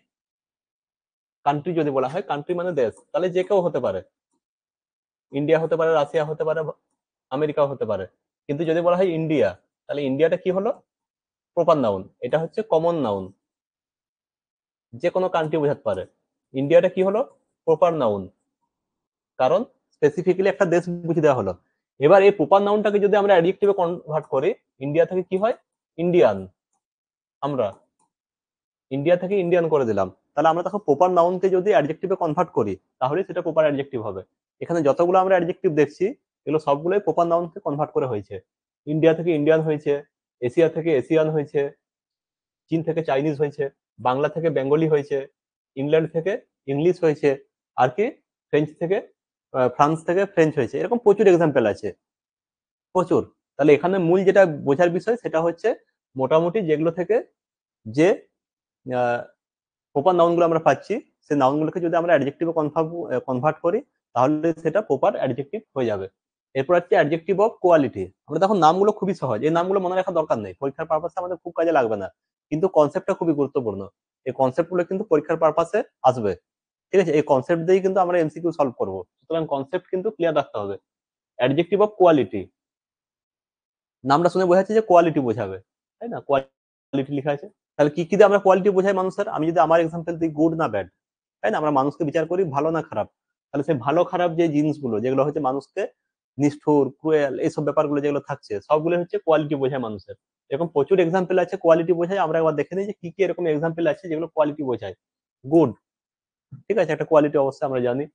কান্ট্রি যদি বলা হয়, কান্ট্রি মানে দেশ, তাহলে যে কেউ হতে পারে, ইন্ডিয়া হতে পারে, রাশিয়া হতে পারে, আমেরিকাও হতে পারে। কিন্তু যদি বলা হয় ইন্ডিয়া, তাহলে ইন্ডিয়াটা কি হলো, প্রপার নাউন, এটা হচ্ছে কমন নাউন, যে কোনো কান্ট্রি বোঝাতে পারে। ইন্ডিয়াটা কি হলো, প্রপার নাউন, কারণ স্পেসিফিক্যালি একটা দেশ বুঝিয়ে দেওয়া হলো। এবার এই প্রপার নাউনটাকে যদি আমরা অ্যাডজেক্টিভে কনভার্ট করি, ইন্ডিয়া থেকে কি হয়, ইন্ডিয়ান, আমরা ইন্ডিয়া থেকে ইন্ডিয়ান করে দিলাম। তাহলে আমরা তখন প্রপার নাউনকে যদি অ্যাডজেক্টিভে কনভার্ট করি তাহলে সেটা প্রপার অ্যাডজেক্টিভ হবে। এখানে যতগুলো আমরা অ্যাডজেক্টিভ দেখছি এগুলো সবগুলোই প্রপার নাউনকে কনভার্ট করে হয়েছে। ইন্ডিয়া থেকে ইন্ডিয়ান হয়েছে, এশিয়া থেকে এশিয়ান হয়েছে, চীন থেকে চাইনিজ হয়েছে, বাংলা থেকে বেঙ্গলি হয়েছে, ইংল্যান্ড থেকে ইংলিশ হয়েছে, আর কি ফ্রেঞ্চ থেকে ফ্রান্স থেকে ফ্রেঞ্চ হয়েছে। এরকম প্রচুর এক্সাম্পল আছে, প্রচুর। তাহলে এখানে মূল যেটা বোঝার বিষয় সেটা হচ্ছে মোটামুটি যেগুলো থেকে যে প্রপার নাউন গুলো আমরা পাচ্ছি, সেই নাউন গুলোকে যদি আমরা অ্যাডজেক্টিভে কনভার্ট করি তাহলে সেটা প্রপার অ্যাডজেক্টিভ হয়ে যাবে। এরপর হচ্ছে অ্যাডজেক্টিভ অফ কোয়ালিটি। আমরা দেখো নামগুলো খুবই সহজ, এই নামগুলো মনে রাখার দরকার নেই, পরীক্ষার পারপাসে আমাদের খুব কাজে লাগবে না, কিন্তু কনসেপ্টটা খুবই গুরুত্বপূর্ণ। এই কনসেপ্ট গুলো কিন্তু পরীক্ষার পারপাসে আসবে। ঠিক আছে, এই কনসেপ্ট দিয়েই কিন্তু আমরা MCQ সলভ করবো, সুতরাং কনসেপ্ট কিন্তু ক্লিয়ার রাখতে হবে। অ্যাডজেক্টিভ অফ কোয়ালিটি, নামটা শুনে বোঝা যাচ্ছে যে কোয়ালিটি বোঝাবে, তাই না, কোয়ালিটি লেখা আছে। তাহলে কি কি দিয়ে আমরা কোয়ালিটি বোঝাই মানুষের, আমি যদি আমার এক্সাম্পল দিই গুড না ব্যাড, তাই না, আমরা মানুষকে বিচার করি ভালো না খারাপ। তাহলে সেই ভালো খারাপ যে জিনিসগুলো যেগুলো হচ্ছে মানুষকে নিষ্ঠুর ক্রুয়েল এইসব ব্যাপারগুলো যেগুলো থাকছে সবগুলো হচ্ছে কোয়ালিটি বোঝায় মানুষের। এরকম প্রচুর এক্সাম্পল আছে কোয়ালিটি বোঝায়, আমরা একবার দেখে নিই যে কি কি এরকম এক্সাম্পল আছে যেগুলো কোয়ালিটি বোঝায়। গুড, ঠিক আছে, একটা কোয়ালিটি অবশ্যই আমরা জানি,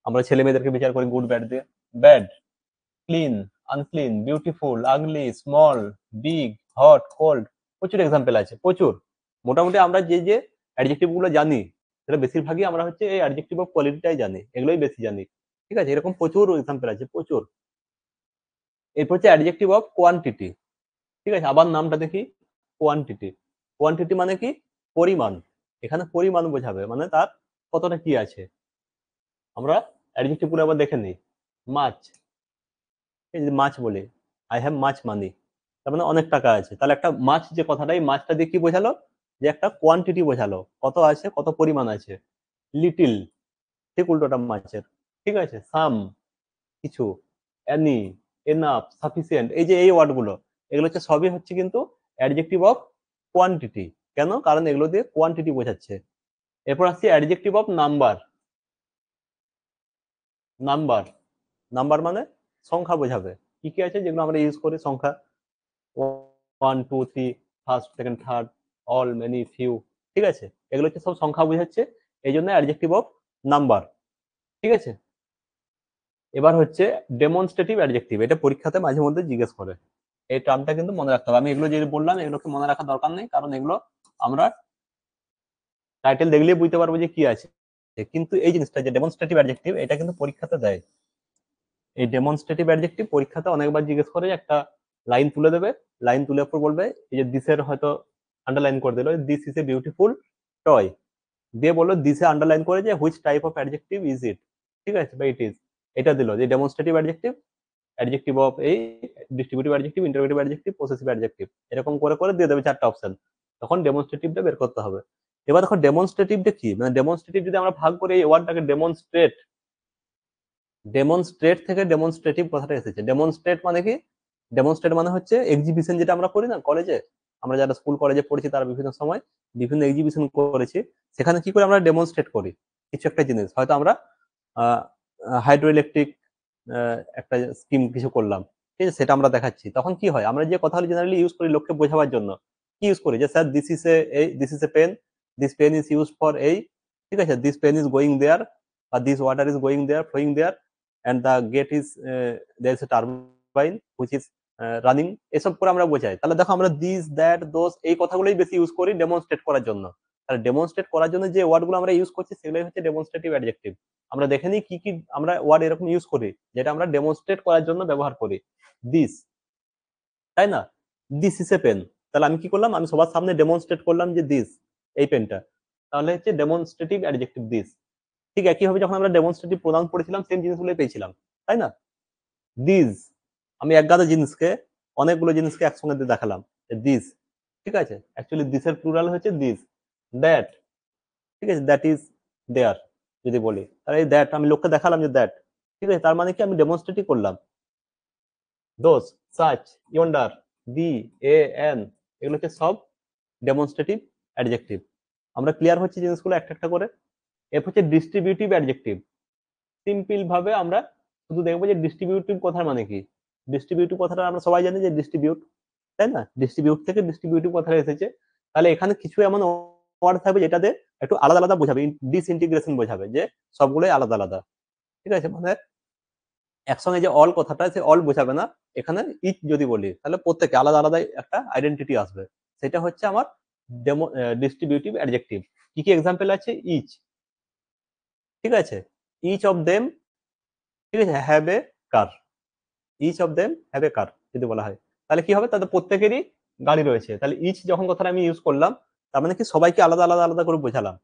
আমরা ছেলে মেয়েদেরকে বিচার করি গুড ব্যাড দিয়ে। ব্যাড, ক্লিন, আনক্লিন, বিউটিফুল, আগলি, স্মল, বিগ, হট, কোল্ড, প্রচুর এক্সাম্পল আছে, প্রচুর। মোটামুটি আমরা যে যে অ্যাডজেক্টিভ গুলো জানি সেটা বেশিরভাগই আমরা হচ্ছে এই অ্যাডজেক্টিভ অফ কোয়ালিটিটাই জানি, এগুলোই বেশি জানি। ঠিক আছে, এরকম প্রচুর এক্সাম্পল আছে, প্রচুর। এরপর হচ্ছে অ্যাডজেক্টিভ অফ কোয়ান্টিটি। ঠিক আছে, আবার নামটা দেখি, কোয়ান্টিটি। কোয়ান্টিটি মানে কি, পরিমাণ। এখানে পরিমাণ বোঝাবে, মানে তার কতটা কি আছে। আমরা অ্যাডজেক্টিভ গুলো আবার দেখে নিই। মাছ, এই যে মাছ বলি, আই হ্যাভ মাছ মানি, তার মানে অনেক টাকা আছে। তাহলে একটা মাছ যে কথাটা, এই মাছটা দিয়ে কি বোঝালো, যে একটা কোয়ান্টিটি বোঝালো, কত আছে, কত পরিমাণ আছে। লিটিল, ঠিক উল্টোটা মাছের। ঠিক আছে, সাম, কিছু, অ্যানি, এনাফ, সাফিসিয়েন্ট, এই যে এই ওয়ার্ডগুলো, এগুলো হচ্ছে সবই হচ্ছে কিন্তু অ্যাডজেক্টিভ অফ কোয়ান্টিটি। কেন? কারণ এগুলো দিয়ে কোয়ান্টিটি বোঝাচ্ছে। এরপর আসছি adjective of number. Number, number মানে সংখ্যা বোঝাবে। কি কি আছে যেগুলো আমরা ইউজ করি সংখ্যা, 1 2 3, first second third, all, many, few. ঠিক আছে, এগুলো হচ্ছে সব সংখ্যা বোঝাচ্ছে, এই জন্য অ্যাডজেক্টিভ অফ নাম্বার। ঠিক আছে, এবার হচ্ছে ডেমনস্ট্রেটিভ অ্যাডজেক্টিভ। এটা পরীক্ষাতে মাঝে মধ্যে জিজ্ঞেস করে, এই টার্মটা কিন্তু মনে রাখতে হবে। আমি এগুলো যে বললাম এগুলোকে মনে রাখার দরকার নেই, কারণ এগুলো আমরা টাইটেল দেখলেই বুঝতে পারবো যে কি আছে। কিন্তু এই জিনিসটা যে ডেমনস্ট্রেটিভ অ্যাডজেক্টিভ, এটা কিন্তু পরীক্ষাতে দেয়। এই ডেমনস্ট্রেটিভ অ্যাডজেক্টিভ পরীক্ষাতে অনেকবার জিজ্ঞেস করে, একটা লাইন তুলে দেবে, লাইন তুলে পর বলবে, এই যে দিসের হয়তো আন্ডারলাইন করে দিল, this is a beautiful toy, দিয়ে বললো দিসে আন্ডারলাইন করে যে which type of adjective is it. ঠিক আছে, বা ইট ইজ, এটা দিল যে ডেমনস্ট্রেটিভ অ্যাডজেক্টিভ, অ্যাডজেক্টিভ অফ এই, distributive adjective, interrogative adjective, possessive adjective, এরকম করে করে দিয়ে দেবে 4টা অপশন। তখন ডেমনস্ট্রেটিভটা বের করতে হবে। এবার দেখো ডেমনস্ট্রেটিভটা কি, মানে ডেমনস্ট্রেটিভ যদি আমরা ভাগ করি এই ওয়ার্ডটাকে ডেমনস্ট্রেট, ডেমনস্ট্রেট থেকে ডেমনস্ট্রেটিভ কথাটা এসেছে। ডেমনস্ট্রেট মানে কি? ডেমনস্ট্রেট মানে হচ্ছে এক্সিবিশন, যেটা আমরা করি না কলেজে, আমরা যারা স্কুল কলেজে পড়েছি তারা বিভিন্ন সময় বিভিন্ন এক্সিবিশন করেছি, সেখানে কি করে আমরা ডেমনস্ট্রেট করি কিছু একটা জিনিস, হয়তো আমরা হাইড্রো ইলেকট্রিক একটা স্কিম কিছু করলাম, ঠিক আছে, সেটা আমরা দেখাচ্ছি। তখন কি হয়, আমরা যে কথাগুলো জেনারেলি ইউজ করি লোককে বোঝাবার জন্য, কি ইউজ করি, যে sir this is a pen, this pen is use for এই, ঠিক আছে, this pen is going there, বা this water is going there, flowing there, and the gate is there is a turbine which is running, এসব করে আমরা বোঝাই। তাহলে দেখো আমরা দিস, দ্যাট, দোস, এই কথাগুলোই বেশি ইউজ করি ডেমনস্ট্রেট করার জন্য। তাহলে ডেমনস্ট্রেট করার জন্য যে ওয়ার্ডগুলো আমরা ইউজ করছি সেগুলোই হচ্ছে ডেমনস্ট্রেটিভ অ্যাডজেক্টিভ। আমরা দেখে নিই কি কি আমরা ওয়ার্ড এরকম ইউজ করি যেটা আমরা ডেমনস্ট্রেট করার জন্য ব্যবহার করি। দিস, তাই না, দিস ইজ এ পেন, তাহলে আমি কি করলাম, আমি সবার সামনে ডেমনস্ট্রেট করলাম যে দিস, এই পেনটা, তাহলে হচ্ছে ডেমনস্ট্রেটিভ অ্যাডজেক্টিভ দিস। ঠিক একইভাবে যখন আমরা ডেমনস্ট্রেটিভ প্রোনাউন পড়েছিলাম সেম জিনিসগুলোই পেয়েছিলাম, তাই না। দিস, আমি এক গাদা জিনিসকে, অনেকগুলো জিনিসকে একসঙ্গে দিয়ে দেখালাম দিস, ঠিক আছে, অ্যাকচুয়ালি দিসের প্লুরাল হচ্ছে দিস। দ্যাট, ঠিক আছে, দ্যাট ইজ দেয়ার, যদি বলি তাহলে এই দ্যাট আমি লোককে দেখালাম যে দ্যাট, ঠিক আছে, তার মানে কি আমি ডেমনস্ট্রেটই করলাম। দোস, সাচ, ইয়ন্ডার, দি, এ, এন, এগুলো হচ্ছে সব ডেমনস্ট্রেটিভ অ্যাডজেক্টিভ। আমরা ক্লিয়ার হচ্ছে জিনিসগুলো একটা একটা করে। এরপর হচ্ছে ডিস্ট্রিবিউটিভ অ্যাডজেক্টিভ। সিম্পল ভাবে আমরা শুধু দেখবো যে ডিস্ট্রিবিউটিভ কথার মানে কি। ডিস্ট্রিবিউটিভ কথাটা আমরা সবাই জানি যে ডিস্ট্রিবিউট, তাই না, ডিস্ট্রিবিউট থেকে ডিস্ট্রিবিউটিভ কথাটা এসেছে। তাহলে এখানে কিছু এমন ওয়ার্ড থাকবে যেটাতে একটু আলাদা আলাদা বোঝাবে, ডিসইন্টিগ্রেশন বোঝাবে, যে সবগুলোই আলাদা আলাদা। ঠিক আছে, মানে একসঙ্গে যে অল কথাটা, সে অল বোঝাবে না। এখানে ইচ যদি বলি তাহলে প্রত্যেকে আলাদা আলাদা একটা আইডেন্টিটি আসবে, সেটা হচ্ছে আমার ডিস্ট্রিবিউটিভ অ্যাডজেক্টিভ। কি কি এক্সাম্পল আছে, ইচ, ঠিক আছে, ইচ অফ দেম, ঠিক আছে, have a car, each of them have a car যদি বলা হয়, তাহলে কি হবে, তাদের প্রত্যেকেরই গাড়ি রয়েছে। তাহলে ইচ যখন কথাটা আমি ইউজ করলাম, তার মানে কি সবাইকে আলাদা আলাদা আলাদা করে বোঝালাম।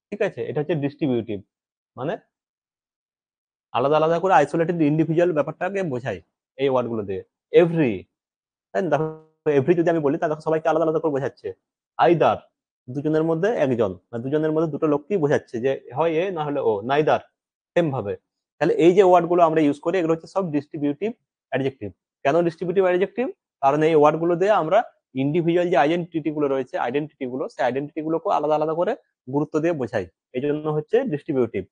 ঠিক আছে, এটা হচ্ছে ডিস্ট্রিবিউটিভ, মানে আলাদা আলাদা করে আইসোলেটেড ইন্ডিভিজুয়াল ব্যাপারটাকে বোঝাই এই ওয়ার্ডগুলো দিয়ে। এভরি, তাই না, দেখো এভরি যদি আমি বলি তাহলে দেখো সবাইকে আলাদা আলাদা করে বোঝাচ্ছে। আইদার, দুজনের মধ্যে একজন বা দুজনের মধ্যে দুটো লোককেই বোঝাচ্ছে, যে হয় এ না হলে ও। নাইদার, সেম ভাবে। তাহলে এই যে ওয়ার্ডগুলো আমরা ইউজ করি এগুলো হচ্ছে সব ডিস্ট্রিবিউটিভ অ্যাডজেক্টিভ। কেন ডিস্ট্রিবিউটিভ অ্যাডজেক্টিভ? কারণ এই ওয়ার্ডগুলো দিয়ে আমরা ইন্ডিভিজুয়াল যে আইডেন্টিটি গুলো রয়েছে, আইডেন্টিটি গুলো, সেই আইডেন্টিটি গুলোকে আলাদা আলাদা করে গুরুত্ব দিয়ে বোঝাই, এই জন্য হচ্ছে ডিস্ট্রিবিউটিভ।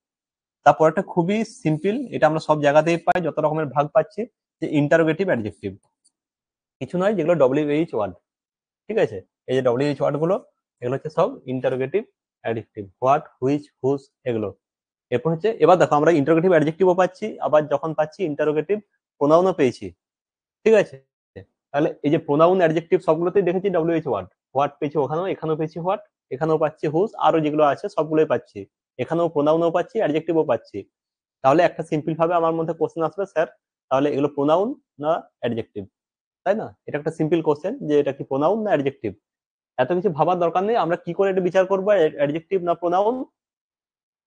তারপর একটা খুবই সিম্পল, এটা আমরা সব জায়গাতেই পাই, যত রকমের ভাগ পাচ্ছি, যে ইন্টারোগেটিভ অ্যাডজেক্টিভ। কিছু নয়, যেগুলো ডব্লিউএইচ ওয়ার্ড, ঠিক আছে, এই যে ডব্লিউএইচ ওয়ার্ড গুলো, এগুলো হচ্ছে সব interrogative adjective. What, which, whose, এগুলো। এরপর হচ্ছে, এবার দেখো আমরা ইন্টারোগেটিভ অ্যাডজেক্টিভও পাচ্ছি, আবার যখন পাচ্ছি ইন্টারোগেটিভ প্রোনাউনও পেয়েছি, ঠিক আছে। তাহলে এই যে প্রোনাউন অ্যাডজেক্টিভ সবগুলোতেই দেখেছি ডব্লিউএইচ ওয়ার্ড। হোয়াট পেয়েছি ওখানেও, এখানেও পেয়েছি হোয়াট, এখানেও পাচ্ছি হুজ, আরো যেগুলো আছে সবগুলোই পাচ্ছি। এখানেও প্রোনাউনও পাচ্ছি, অ্যাডজেক্টিভও পাচ্ছি। তাহলে একটা সিম্পল ভাবে আমার মধ্যে কোশ্চেন আসবে, স্যার তাহলে এগুলো প্রোনাউন না অ্যাডজেক্টিভ, তাই না। এটা একটা সিম্পল কোশ্চেন যে এটা কি প্রোনাউন না অ্যাডজেক্টিভ। এত কিছু ভাবার দরকার নেই, আমরা কি করে এটা বিচার করবো অ্যাডজেক্টিভ না প্রোনাউন।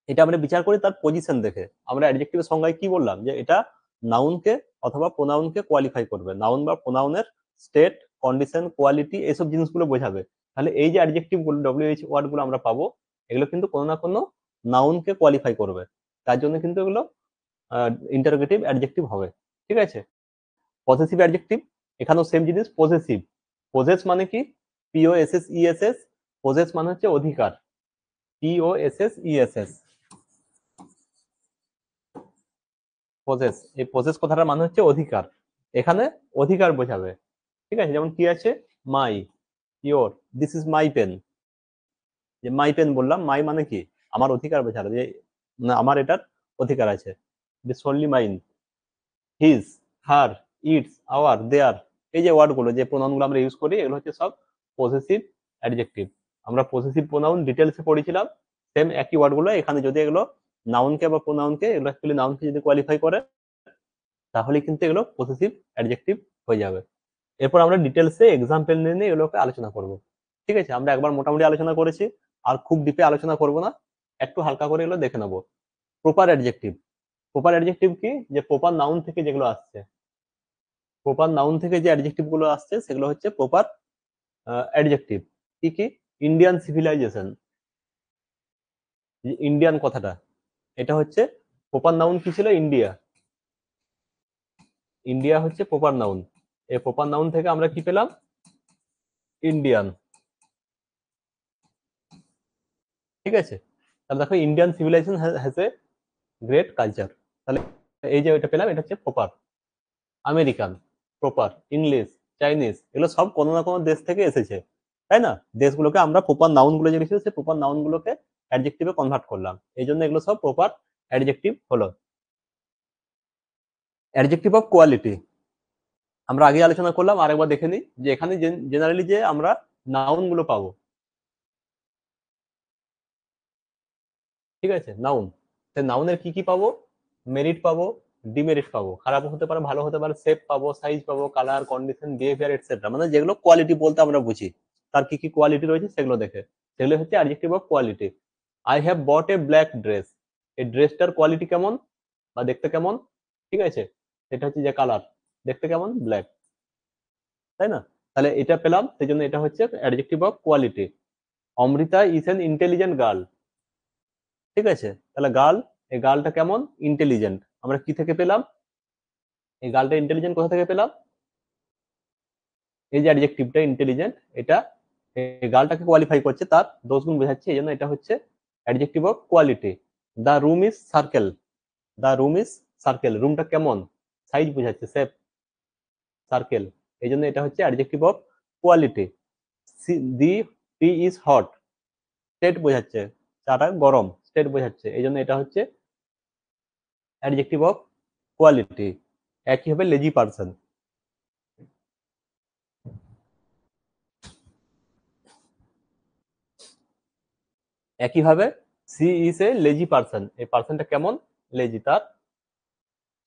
এটা আমরা বিচার করি তার পজিশন দেখে। আমরা অ্যাডজেক্টিভের সংজ্ঞায় কি বললাম, যে এটা নাউনকে অথবা প্রোনাউনকে কোয়ালিফাই করবে, নাউন বা প্রোনাউনের স্টেট কন্ডিশন, কোয়ালিটি, এইসব জিনিসগুলো বোঝাবে। তাহলে এই যে অ্যাডজেক্টিভ গুলো, WH ওয়ার্ড গুলো আমরা পাবো, এগুলো কিন্তু কোনো না কোনো নাউনকে কোয়ালিফাই করবে। তার জন্য কিন্তু এগুলো ইন্টারোগেটিভ অ্যাডজেক্টিভ হবে। ঠিক আছে। পজেসিভ অ্যাডজেক্টিভ, এখানেও সেম জিনিস, পজেসিভ। পজেস মানে কি? POSSESS, পজেস মানে হচ্ছে অধিকার, POSSESS, পজেস। এই পজেস কথাটার মানে হচ্ছে অধিকার, এখানে অধিকার বোঝাবে। ঠিক আছে, যেমন কি আছে, my, your, this is my pen. যে মাই পেন বললাম, মাই মানে কি? আমার অধিকার বোঝালো, যে না, আমার এটার অধিকার আছে। This only mine, his, her, its, our, their, এই যে ওয়ার্ড গুলো, যে প্রোনাউন গুলো আমরা ইউজ করি, এগুলো হচ্ছে সব পজেসিভ অ্যাডজেক্টিভ। আমরা পজেসিভ প্রোনাউন ডিটেলসে পড়েছিলাম, সেম একই ওয়ার্ড গুলো এখানে যদি এগুলো নাউনকে বা প্রোনাউনকে, এগুলো অ্যাকচুয়ালি নাউনকে যদি কোয়ালিফাই করে, তাহলে কিন্তু এগুলো পজেসিভ অ্যাডজেক্টিভ হয়ে যাবে। এরপর আমরা ডিটেলসে এক্সাম্পল নিয়ে নিয়ে এগুলোকে আলোচনা করব। ঠিক আছে, আমরা একবার মোটামুটি আলোচনা করেছি, আর খুব ডিপে আলোচনা করব না, একটু হালকা করে এগুলো দেখে নেবো। Proper adjective. প্রপার অ্যাডজেক্টিভ কি? যে প্রপার নাউন থেকে যেগুলো আসছে, প্রপার নাউন থেকে যে অ্যাডজেক্টিভ গুলো আসছে, সেগুলো হচ্ছে প্রপার অ্যাডজেক্টিভ। কি কি? ইন্ডিয়ান সিভিলাইজেশন, ইন্ডিয়ান কথাটা, এটা হচ্ছে প্রপার নাউন। কি ছিল? ইন্ডিয়া। ইন্ডিয়া হচ্ছে প্রপার নাউন। এই প্রপার নাউন থেকে আমরা কি পেলাম? ইন্ডিয়ান। ঠিক আছে, তাহলে দেখো, Indian civilisation has a great culture. তাহলে এই যে এটা পেলাম, এটা হচ্ছে proper. American, proper. English, Chinese, এগুলো সব কোনো না কোনো দেশ থেকে এসেছে, তাই না? দেশগুলোকে আমরা প্রপার নাউন গুলো যে লিখেছি, সেই প্রপার নাউন গুলোকে অ্যাডজেক্টিভে কনভার্ট করলাম, এই জন্য এগুলো সব প্রপার অ্যাডজেক্টিভ হলো। অ্যাডজেক্টিভ অফ কোয়ালিটি আমরা আগে আলোচনা করলাম, আরেকবার দেখে নিই, যে এখানে জেনারেলি যে আমরা নাউন গুলো পাবো, ঠিক আছে, নাউন, সেই নাউনের কি কি পাবো? মেরিট পাবো, ডিমেরিট পাবো, খারাপ হতে পারে, ভালো হতে পারে, শেপ পাবো, সাইজ পাবো, কালার, কন্ডিশন, বিহেভিয়ার, এটসেট্রা, মানে যেগুলো কোয়ালিটি বলতে আমরা বুঝি, তার কি কি কোয়ালিটি রয়েছে সেগুলো দেখে, সেগুলো হচ্ছে adjective of quality. I have bought a black dress, এই ড্রেসটার কোয়ালিটি কেমন বা দেখতে কেমন? ঠিক আছে, এটা হচ্ছে যে কালার, দেখতে কেমন? ব্ল্যাক, তাই না? তাহলে এটা পেলাম, সেই জন্য এটা হচ্ছে adjective of quality. Amrita is an intelligent girl. ঠিক আছে, তাহলে গার্ল, এই গার্লটা কেমন? ইন্টেলিজেন্ট। আমরা কি থেকে পেলাম? এই গার্লটা ইন্টেলিজেন্ট কোথা থেকে পেলাম? এই যে অ্যাডজেক্টিভটা ইন্টেলিজেন্ট, এটা এই গার্লটাকে কোয়ালিফাই করছে, তার দোষ গুণ বোঝাচ্ছে, এই জন্য এটা হচ্ছে adjective of quality. The room is circle, the room is circle, রুমটা কেমন? সাইজ বোঝাচ্ছে, শেপ, সার্কেল, এই জন্য এটা হচ্ছে adjective of quality. The T is hot, state বোঝাচ্ছে, চাটা গরম, স্টেট বোঝাচ্ছে, এই জন্য এটা হচ্ছে অ্যাডজেক্টিভ অফ কোয়ালিটি। একই হবে লেজি পারসন, একইভাবে she is a lazy person, এই পারসনটা কেমন? লেজি, তার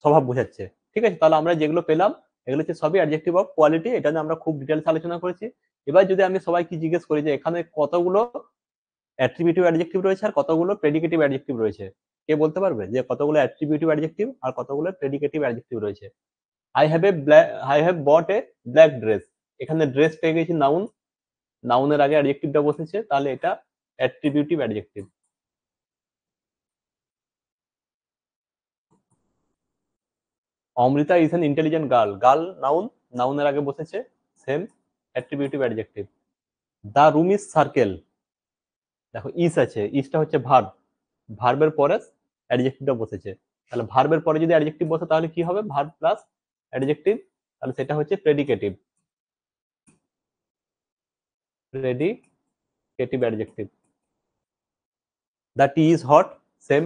স্বভাব বোঝাচ্ছে। ঠিক আছে, তাহলে আমরা যেগুলো পেলাম, এগুলো হচ্ছে সবই অ্যাডজেক্টিভ অফ কোয়ালিটি, এটা নিয়ে আমরা খুব ডিটেলস আলোচনা করেছি। এবার যদি আমি সবাইকে জিজ্ঞেস করি যে এখানে কতগুলো অ্যাট্রিবিউটিভ অ্যাডজেক্টিভ রয়েছে আর কতগুলো প্রেডিকেটিভ অ্যাডজেক্টিভ রয়েছে, কে বলতে পারবে যে কতগুলো অ্যাট্রিবিউটিভ অ্যাডজেক্টিভ আর কতগুলো প্রেডিকেটিভ অ্যাডজেক্টিভ রয়েছে? I have bought a black dress, এখানে ড্রেস পেয়ে গেছি নাউন, নাউনের আগে অ্যাডজেক্টিভটা বসেছে, তাহলে এটা attributive adjective. Amrita is an intelligent girl, girl noun, নাউনের আগে বসেছে, same attributive adjective. The room is circle, দেখো ইস আছে, ইসটা হচ্ছে ভার্ব, ভার্বের পরে অ্যাডজেক্টিভটা বসেছে, তাহলে ভার্বের পরে যদি অ্যাডজেক্টিভ বসে তাহলে কি হবে? ভার্ব প্লাস অ্যাডজেক্টিভ, তাহলে সেটা হচ্ছে predicative, predicative adjective. The tea is hot, same,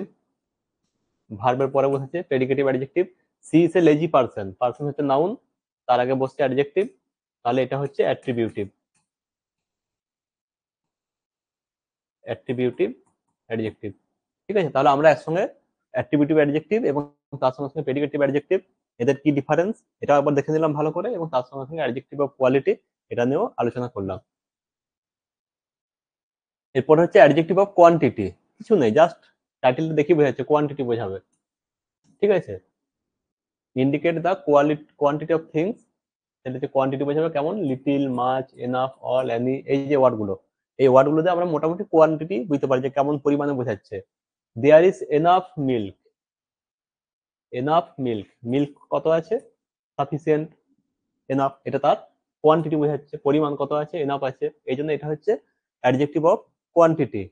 ভার্বের পরে বসেছে predicative adjective. She is a lazy person, person হচ্ছে নাউন, তার আগে বসছে অ্যাডজেক্টিভ, তাহলে এটা হচ্ছে অ্যাট্রিবিউটিভ, অ্যাট্রিবিউটিভ অ্যাডজেক্টিভ। ঠিক আছে, তাহলে আমরা একসঙ্গে অ্যাট্রিবিউটিভ অ্যাডজেক্টিভ এবং তার সঙ্গে সঙ্গে প্রেডিকেটিভ অ্যাডজেক্টিভ, এদের কি ডিফারেন্স এটা আবার দেখে নিলাম ভালো করে, এবং তার সঙ্গে সঙ্গে অ্যাডজেক্টিভ অফ কোয়ালিটি, এটা নিয়েও আলোচনা করলাম। এরপর হচ্ছে অ্যাডজেক্টিভ অফ কোয়ান্টিটি, কিছু নেই, জাস্ট টাইটেলটা দেখি বোঝাচ্ছে, কোয়ান্টিটি বোঝাবে। ঠিক আছে, indicate the quantity of things সেটা হচ্ছে কোয়ান্টিটি বোঝাবে কেমন, little, much, enough, all, any, এই যে ওয়ার্ডগুলো, এই ওয়ার্ডগুলোতে আমরা মোটামুটি কোয়ান্টিটি বুঝতে পারি যে কেমন পরিমাণে বোঝাচ্ছে। There is enough milk, enough milk, milk কত আছে, সাফিসিয়েন্ট, এনাফ, এটা তার কোয়ান্টিটি বোঝাচ্ছে, পরিমাণ কত আছে, এনাফ আছে, এই জন্য এটা হচ্ছে adjective of quantity.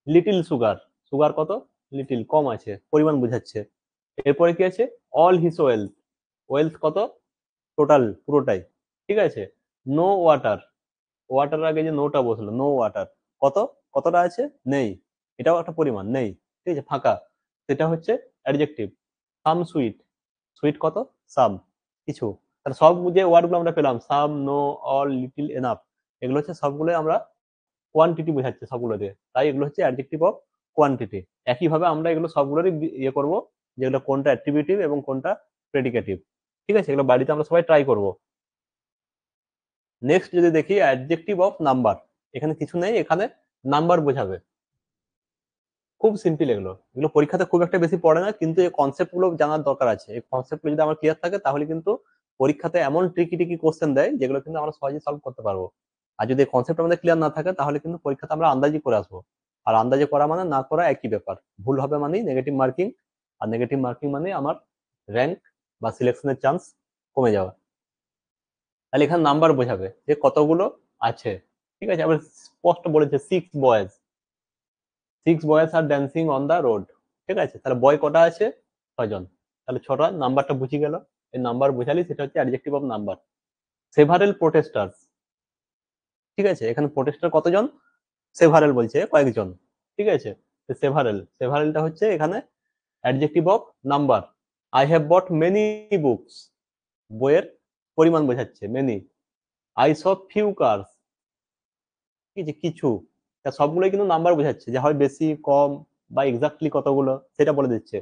Little sugar, sugar কত, লিটিল, কম আছে, পরিমাণ বোঝাচ্ছে। এরপরে কি আছে, অল হিস ওয়েলথ, ওয়েলথ কত, টোটাল, পুরোটাই, ঠিক আছে। নো ওয়াটার, ওয়াটার আগে যে নোটা বসলো, নো ওয়াটার, কত, কতটা আছে, নেই, এটাও একটা পরিমাণ, নেই, ঠিক আছে, ফাঁকা, সেটা হচ্ছে অ্যাডজেক্টিভ। সাম সুইট, সুইট কত, সাম, কিছু। তাহলে সব যে ওয়ার্ডগুলো আমরা পেলাম, সাম, নো, অল, লিটিল, এনাফ, এগুলো হচ্ছে সবগুলো আমরা কোয়ান্টিটি বোঝাচ্ছে সবগুলো দিয়ে, তাই এগুলো হচ্ছে অ্যাডজেক্টিভ অফ কোয়ান্টিটি। একইভাবে আমরা এগুলো সবগুলোরই ইয়ে করবো, যেগুলো কোনটা অ্যাট্রিবিউটিভ এবং কোনটা প্রেডিকেটিভ, ঠিক আছে, এগুলো বাড়িতে আমরা সবাই ট্রাই করব। নেক্সট যদি দেখি অ্যাডজেক্টিভ অফ নাম্বার, এখানে কিছু নেই, এখানে নাম্বার বোঝাবে, খুব সিম্পল, এগুলো এগুলো পরীক্ষাতে খুব একটা বেশি পড়ে না, কিন্তু এই কনসেপ্ট গুলো জানার দরকার আছে, এই কনসেপ্ট গুলো যদি আমার ক্লিয়ার থাকে তাহলে কিন্তু পরীক্ষাতে এমন ট্রিকি ট্রিকি কোশ্চেন দেয় যেগুলো কিন্তু আমরা সহজে সলভ করতে পারবো। আর যদি কনসেপ্ট আমাদের ক্লিয়ার না থাকে তাহলে কিন্তু পরীক্ষাতে আমরা আন্দাজি করে আসবো, আর আন্দাজে করা মানে না করা একই ব্যাপার, ভুল হবে মানেই নেগেটিভ মার্কিং, আর নেগেটিভ মার্কিং মানে আমার র্যাঙ্ক বা সিলেকশনের চান্স কমে যাওয়া। তাহলে এখানে নাম্বার বোঝাবে যে কতগুলো আছে, ঠিক আছে, আবার স্পষ্ট বলেছে 6 boys, 6 boys are dancing on the road, ঠিক আছে, তাহলে বয় কটা আছে, 6 জন, তাহলে ছটা, নাম্বারটা বুঝে গেল, এই নাম্বার বোঝালি সেটা হচ্ছে adjective of number. Several protesters, ঠিক আছে, এখানে প্রোটেস্টার কতজন, সেভারেল বলছে কয়েকজন, ঠিক আছে, সেভারেল, সেভারেলটা হচ্ছে এখানে adjective of number. I have bought many books, বইয়ের পরিমাণ বোঝাচ্ছে, many. I saw few cars, কি যে কিছু, তা সবগুলোই কিন্তু নাম্বার বোঝাচ্ছে, যে হয় বেশি, কম, বা এক্স্যাক্টলি কতগুলো সেটা বলে দিচ্ছে।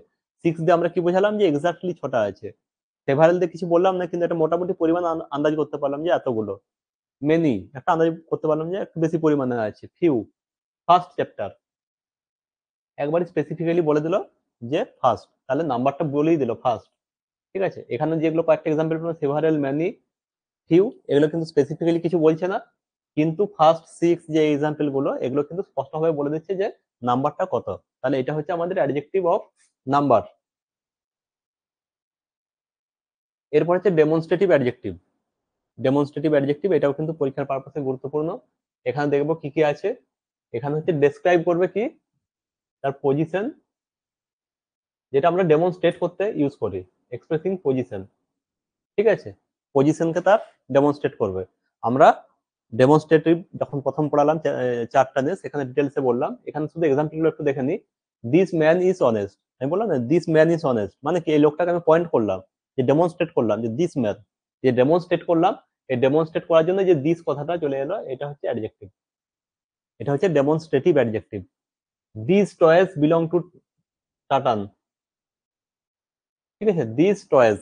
6 দিয়ে আমরা কি বোঝালাম, যে এক্স্যাক্টলি 6টা আছে। সেভারেল দিয়ে কিছু বললাম না, কিন্তু একটা মোটামুটি পরিমাণ আন্দাজ করতে পারলাম যে এতগুলো। মেনি একটা আন্দাজ করতে পারলাম যে একটু বেশি পরিমাণে আছে। ফিউ, ফার্স্ট চ্যাপ্টার, একবার স্পেসিফিক্যালি বলে দিল যে ফার্স্ট, তাহলে নাম্বারটা বলেই দিল ফার্স্ট, ঠিক আছে। এখানে যেগুলো কয়েকটা এক্সাম্পল পেলাম, সেভারেল, ম্যানি, ফিউ, এগুলো কিন্তু স্পেসিফিক্যালি কিছু বলছে না, কিন্তু ফার্স্ট 6 যে এক্সাম্পল গুলো, এগুলো কিন্তু স্পষ্টভাবে বলে দিচ্ছে যে নাম্বারটা কত। তাহলে এটা হচ্ছে আমাদের অ্যাডজেক্টিভ অফ নাম্বার। এরপর হচ্ছে ডেমনস্ট্রেটিভ অ্যাডজেক্টিভ। ডেমনস্ট্রেটিভ অ্যাডজেক্টিভ এটাও কিন্তু পরীক্ষার পারপাসে গুরুত্বপূর্ণ। এখানে দেখবো কি কি আছে, এখানে হচ্ছে ডেসক্রাইব করবে কি, তার পজিশন, যেটা আমরা ডেমনস্ট্রেট করতে ইউজ করি, এক্সপ্রেসিং পজিশন, ঠিক আছে, পজিশনকে তার ডেমনস্ট্রেট করবে। আমরা ডেমনস্ট্রেটিভ যখন প্রথম পড়ালাম চারটা নিয়ে, সেখানে ডিটেলসে বললাম, এখানে শুধু এক্সাম্পল গুলো একটু দেখে নি। দিস ম্যান ইজ অনেস্ট, আমি বললাম না দিস ম্যান ইজ অনেস্ট, মানে কি এই লোকটাকে আমি পয়েন্ট করলাম, যে ডেমনস্ট্রেট করলাম যে দিস ম্যান, যে ডেমনস্ট্রেট করলাম, এই ডেমনস্ট্রেট করার জন্য যে দিস কথাটা চলে এলো, এটা হচ্ছে অ্যাডজেক্টিভ, এটা হচ্ছে demonstrative adjective. This toys belong to Tatan, ঠিক আছে, দিস টয়েস,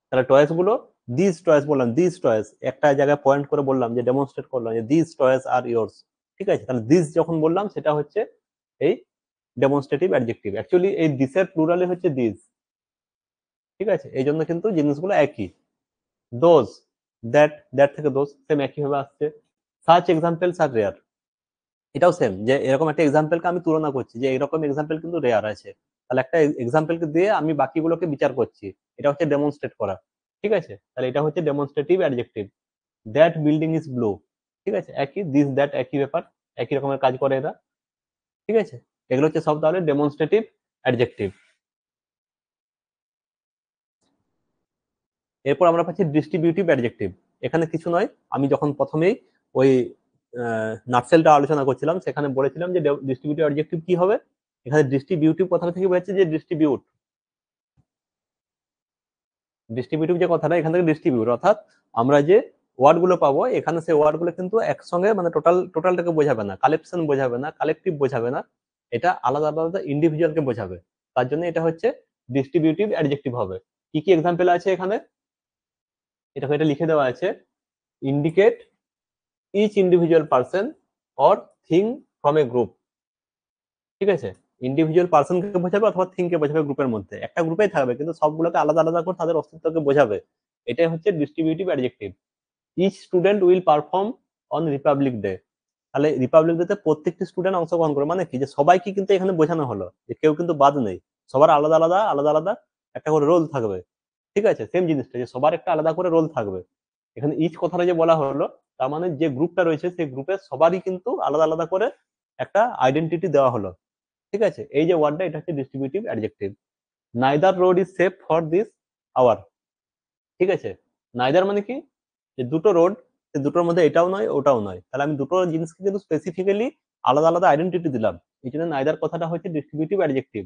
তাহলে টয়েস গুলো, দিস টয়েস বললাম, দিস টয়েস একটা জায়গায় পয়েন্ট করে বললাম, যে ডেমনস্ট্রেট করলাম যে দিস টয়েস আর ইয়োর্স, ঠিক আছে, তাহলে দিস যখন বললাম সেটা হচ্ছে এই ডেমনস্ট্রেটিভ অ্যাডজেক্টিভ। অ্যাকচুয়ালি এই দিসের প্লুরালে হচ্ছে দিস, ঠিক আছে, এই জন্য কিন্তু জিনিসগুলো একই। দোজ, দ্যাট, দ্যাট থেকে দোজ, সেম একই ভাবে আসছে। সাচ এক্সাম্পলস আর রেয়ার, এটাও সেম, যে এরকম একটা এক্সাম্পলকে আমি তুলনা করছি, যে এরকম এক্সাম্পল কিন্তু রেয়ার আছে, তাহলে একটা এক্সাম্পলকে দিয়ে আমি বাকিগুলোকে বিচার করছি, এটা হচ্ছে ডেমনস্ট্রেট করা, ঠিক আছে, তাহলে এটা হচ্ছে demonstrative adjective. That building is blue, ঠিক আছে, একই, দিস দ্যাট একই ব্যাপার, একই রকমের কাজ করে এরা, ঠিক আছে, এগুলো হচ্ছে সব তাহলে ডেমনস্ট্রেটিভ অ্যাডজেক্টিভ। এরপর আমরা পাচ্ছি ডিস্ট্রিবিউটিভ অ্যাডজেক্টিভ। এখানে কিছু নয়, আমি যখন প্রথমেই ওই নাটসেলটা আলোচনা করছিলাম, সেখানে বলেছিলাম যে ডিস্ট্রিবিউটিভ অ্যাডজেক্টিভ কি হবে। এখানে ডিস্ট্রিবিউটিভ কথা থেকে বোঝাচ্ছে যে ডিস্ট্রিবিউট, ডিস্ট্রিবিউটিভ যে কথাটা, এখান থেকে ডিস্ট্রিবিউট, অর্থাৎ আমরা যে ওয়ার্ড গুলো পাবো এখানে, সেই ওয়ার্ড গুলো কিন্তু একসঙ্গে, মানে টোটালটাকে বোঝাবে না, কালেকশন বোঝাবে না, কালেকটিভ বোঝাবে না, এটা আলাদা আলাদা ইন্ডিভিজুয়ালকে বোঝাবে। তার জন্য এটা হচ্ছে ডিস্ট্রিবিউটিভ অ্যাডজেক্টিভ হবে। কি কি এক্সাম্পল আছে এখানে, এটা লিখে দেওয়া আছে। Indicate each individual person or thing from a group, ঠিক আছে, ইন্ডিভিজুয়াল পার্সনকে বোঝাবে অথবা থিংকে বোঝাবে, গ্রুপের মধ্যে একটা গ্রুপেই থাকবে কিন্তু সবগুলোকে আলাদা আলাদা করে তাদের অস্তিত্বকে বোঝাবে, এটাই হচ্ছে distributive adjective. Each student will perform on Republic Day. তাহলে রিপাবলিক ডে তে প্রত্যেকটি স্টুডেন্ট অংশগ্রহণ করে, মানে কি যে সবাইকে কিন্তু এখানে বোঝানো হলো যে কেউ কিন্তু বাদ নেই, সবার আলাদা আলাদা আলাদা আলাদা একটা করে রোল থাকবে। ঠিক আছে, সেম জিনিসটা যে সবার একটা আলাদা করে রোল থাকবে। এখানে ইচ কথাটা যে বলা হলো, তার মানে যে গ্রুপটা রয়েছে সেই গ্রুপের সবারই কিন্তু আলাদা আলাদা করে একটা আইডেন্টিটি দেওয়া হলো। ঠিক আছে, এই যে ওয়ার্ডটা এটা হচ্ছে distributive adjective. Neither road is safe for this hour. ঠিক আছে, নাইদার মানে কি যে দুটো রোড, সে দুটোর মধ্যে এটাও নয় ওটাও নয়, তাহলে আমি দুটো জিনিসকে কিন্তু স্পেসিফিক্যালি আলাদা আলাদা আইডেন্টিটি দিলাম। এই জন্য নাইদার কথাটা হচ্ছে distributive adjective.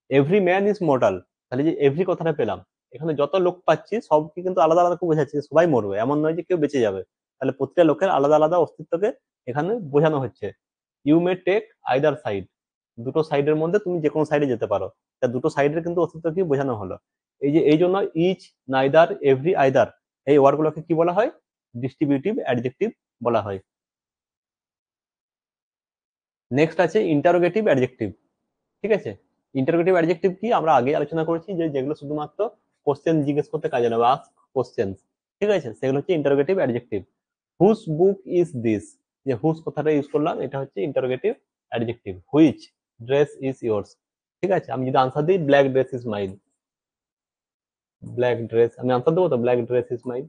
Every man is mortal, তাহলে যে এভরি কথাটা পেলাম, এখানে যত লোক পাচ্ছি সবকে কিন্তু আলাদা আলাদা করে বোঝাচ্ছে, সবাই মরবে এমন নয় যে কেউ বেঁচে যাবে। তাহলে প্রত্যেকটা লোকের আলাদা আলাদা অস্তিত্বকে এখানে বোঝানো হচ্ছে। You may take either side, দুটো সাইডের মধ্যে তুমি যে কোনো সাইডে যেতে পারো, তা দুটো সাইডের কিন্তু অস্তিত্বকে বোঝানো হলো। এই যে এই জন্য ইচ, নাইদার, এভরি, আইদার এই ওয়ার্ডগুলোকে কি বলা হয়? ডিস্ট্রিবিউটিভ অ্যাডজেক্টিভ বলা হয়। নেক্সট আছে ইন্টারোগেটিভ অ্যাডজেক্টিভ। ঠিক আছে, ইন্টারোগেটিভ অ্যাডজেক্টিভ কি আমরা আগে আলোচনা করেছি, যে যেগুলো শুধুমাত্র কোশ্চেন জিজ্ঞেস করতে কাজে লাগবে, আস্ক কোশ্চেন। ঠিক আছে, সেগুলো হচ্ছে interrogative adjective. Whose book is this, যে হুজ কথাটা ইউজ করলাম, এটা হচ্ছে interrogative adjective. Which dress is yours. ঠিক আছে, আমি যদি আনসার দিই black dress is mine, black dress, আমি আনসার দেবো তো ব্ল্যাক ড্রেস ইজ মাইন।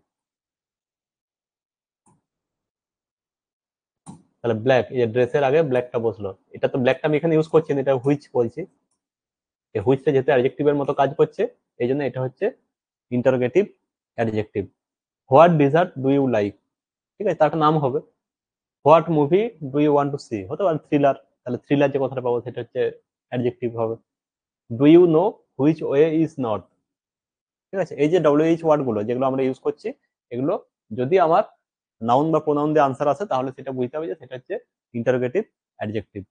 তাহলে ব্ল্যাক, এই ড্রেসের আগে ব্ল্যাকটা বসলো, এটা তো ব্ল্যাকটা আমি এখানে ইউজ করছি না, এটা হুইচ বলছি। এই হুইচটা যেহেতু অ্যাডজেক্টিভের মতো কাজ করছে, এই জন্য এটা হচ্ছে interrogative adjective. What dessert do you like, ঠিক আছে, তার একটা নাম হবে। What movie do you want to see, হতে পারে থ্রিলার, তাহলে থ্রিলার যে কথাটা পাবো সেটা হচ্ছে অ্যাডজেক্টিভ হবে। Do you know which way is not. ঠিক আছে, এই যে ডব্লিউএইচ ওয়ার্ড গুলো যেগুলো আমরা ইউজ করছি, এগুলো যদি আমার নাউন বা প্রোনাউন দিয়ে আনসার আসে, তাহলে সেটা বুঝতে হবে যে সেটা হচ্ছে ইন্টারোগেটিভ অ্যাডজেক্টিভ।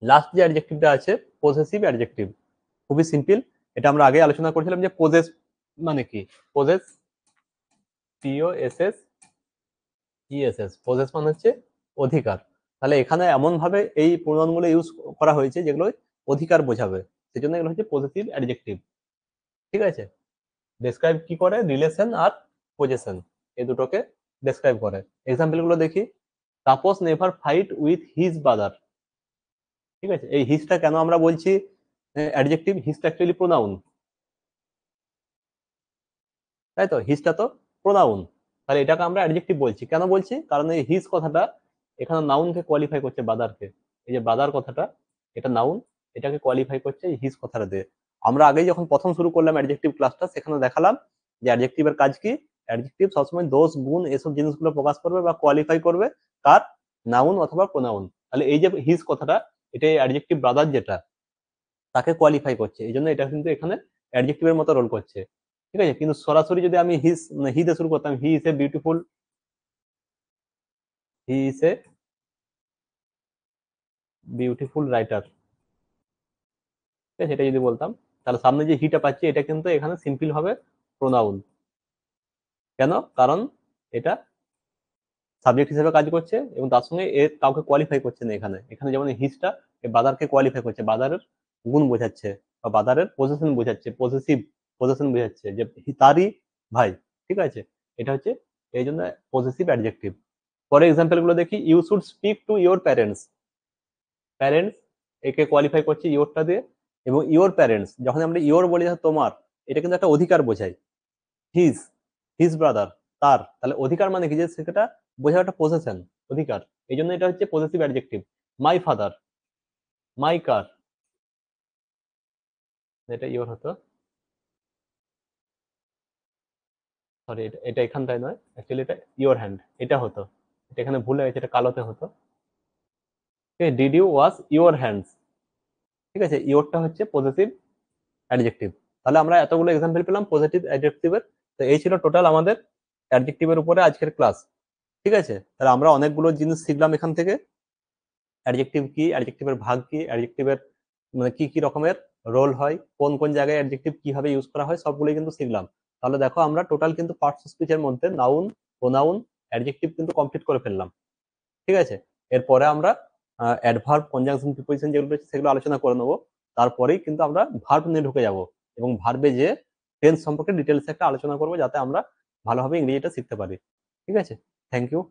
লাস্ট যে অ্যাডজেক্টিভটা আছে পজেসিভ অ্যাডজেক্টিভ, খুবই সিম্পল। এটা আমরা আগে আলোচনা করেছিলাম যে পজেস মানে কি, পজেস, POSS ESS, পজেস মানে হচ্ছে অধিকার। তাহলে এখানে এমন ভাবে এই প্রোনাউনগুলো ইউজ করা হয়েছে যেগুলো অধিকার বোঝাবে, সেজন্য এগুলো হচ্ছে পজিটিভ অ্যাডজেক্টিভ। ঠিক আছে, ডেসক্রাইব কি করে? রিলেশন আর পজেশন, এই দুটোকে ডেসক্রাইব করে। এক্সাম্পল গুলো দেখি। Tapas never fight with his brother. ঠিক আছে, এই হিজটা কেন আমরা বলছি অ্যাডজেক্টিভ? হিজটা অ্যাকচুয়ালি প্রোনাউন, তাই তো, হিজটা তো প্রোনাউন। তাহলে এটাকে আমরা অ্যাডজেক্টিভ বলছি, কেন বলছি? কারণ এই হিজ কথাটা এখানে নাউনকে কোয়ালিফাই করছে, ব্রাদারকে। এই যে ব্রাদার কথাটা, এটা নাউন, এটাকে কোয়ালিফাই করছে এই হিজ কথাটা দিয়ে। আমরা আগে যখন প্রথম শুরু করলাম অ্যাডজেক্টিভ ক্লাসটা, সেখানে দেখালাম যে অ্যাডজেক্টিভের কাজ কি। অ্যাডজেক্টিভ সবসময় দোষ, গুণ, এসব জিনিসগুলো প্রকাশ করবে বা কোয়ালিফাই করবে কার? নাউন অথবা প্রোনাউন। তাহলে এই যে হিজ কথাটা, এটা অ্যাডজেক্টিভ ব্রাদার যেটা, তাকে কোয়ালিফাই করছে, এই জন্য এটা কিন্তু এখানে অ্যাডজেক্টিভের মতো রোল করছে। ঠিক আছে, কিন্তু সরাসরি যদি আমি হিজ হি দিয়ে শুরু করতাম, he is a beautiful, he is a beautiful writer, ঠিক আছে, এটা যদি বলতাম, তাহলে সামনে যে হিটা পাচ্ছি এটা কিন্তু এখানে সিম্পল হবে প্রোনাউন। কেন? কারণ এটা সাবজেক্ট হিসেবে কাজ করছে এবং তার সঙ্গে এর কাউকে কোয়ালিফাই করছে না। এখানে এখানে যেমন হিজটা বাদারকে কোয়ালিফাই করছে, বাদারের গুণ বোঝাচ্ছে বা বাদারের পজিশন বোঝাচ্ছে, পজিটিভ পজিশন বোঝাচ্ছে যে তারই ভাই। ঠিক আছে, এটা হচ্ছে এই জন্য পজিটিভ অ্যাডজেক্টিভ। পরে এক্সাম্পল গুলো দেখি। You should speak to your parents, parents একে কোয়ালিফাই করছি ইওরটা দিয়ে। এবং ইওর প্যারেন্টস, যখন আমরা ইওর বলি তোমার, এটা কিন্তু একটা অধিকার বোঝায়। হিজ, হিজ ব্রাদার, তার, তাহলে অধিকার মানে কি যে সেটা বোঝায় একটা পজেশন, অধিকার। এই জন্য এটা হচ্ছে পজিটিভ অ্যাডজেক্টিভ। মাই ফাদার, মাই কার, এটা ইওর হতো, সরি এটা এটা এখানটায় নয়, অ্যাকচুয়ালি এটা ইওর হ্যান্ড, এটা হতো, এটা এখানে ভুল হয়ে গেছে, এটা কালোতে হতো। Did you wash your hands. ঠিক আছে, ইওরটা হচ্ছে পজিটিভ অ্যাডজেক্টিভ। তাহলে আমরা এতগুলো এক্সাম্পল পেলাম পজিটিভ অ্যাডজেক্টিভের। তো এই ছিল টোটাল আমাদের অ্যাডজেক্টিভের উপরে আজকের ক্লাস। ঠিক আছে, তাহলে আমরা অনেকগুলো জিনিস শিখলাম এখান থেকে। অ্যাডজেক্টিভ কি, অ্যাডজেক্টিভের ভাগ কি, অ্যাডজেক্টিভের মানে কি কি রকমের রোল হয়, কোন কোন জায়গায় অ্যাডজেক্টিভ কিভাবে ইউজ করা হয়, সবগুলোই কিন্তু শিখলাম। তাহলে দেখো আমরা টোটাল কিন্তু পার্টস অফ স্পিচের মধ্যে নাউন, প্রোনাউন, অ্যাডজেক্টিভ কিন্তু কমপ্লিট করে ফেললাম। ঠিক আছে, এরপরে আমরা অ্যাডভার্ব, কনজাংশন, প্রিপোজিশন যেগুলো রয়েছে সেগুলো আলোচনা করে নেবো। তারপরেই কিন্তু আমরা ভার্ব নিয়ে ঢুকে যাব এবং ভার্বে যে টেন্স সম্পর্কে ডিটেলস একটা আলোচনা করবো, যাতে আমরা ভালোভাবে ইংরেজিটা শিখতে পারি। ঠিক আছে, থ্যাংক ইউ।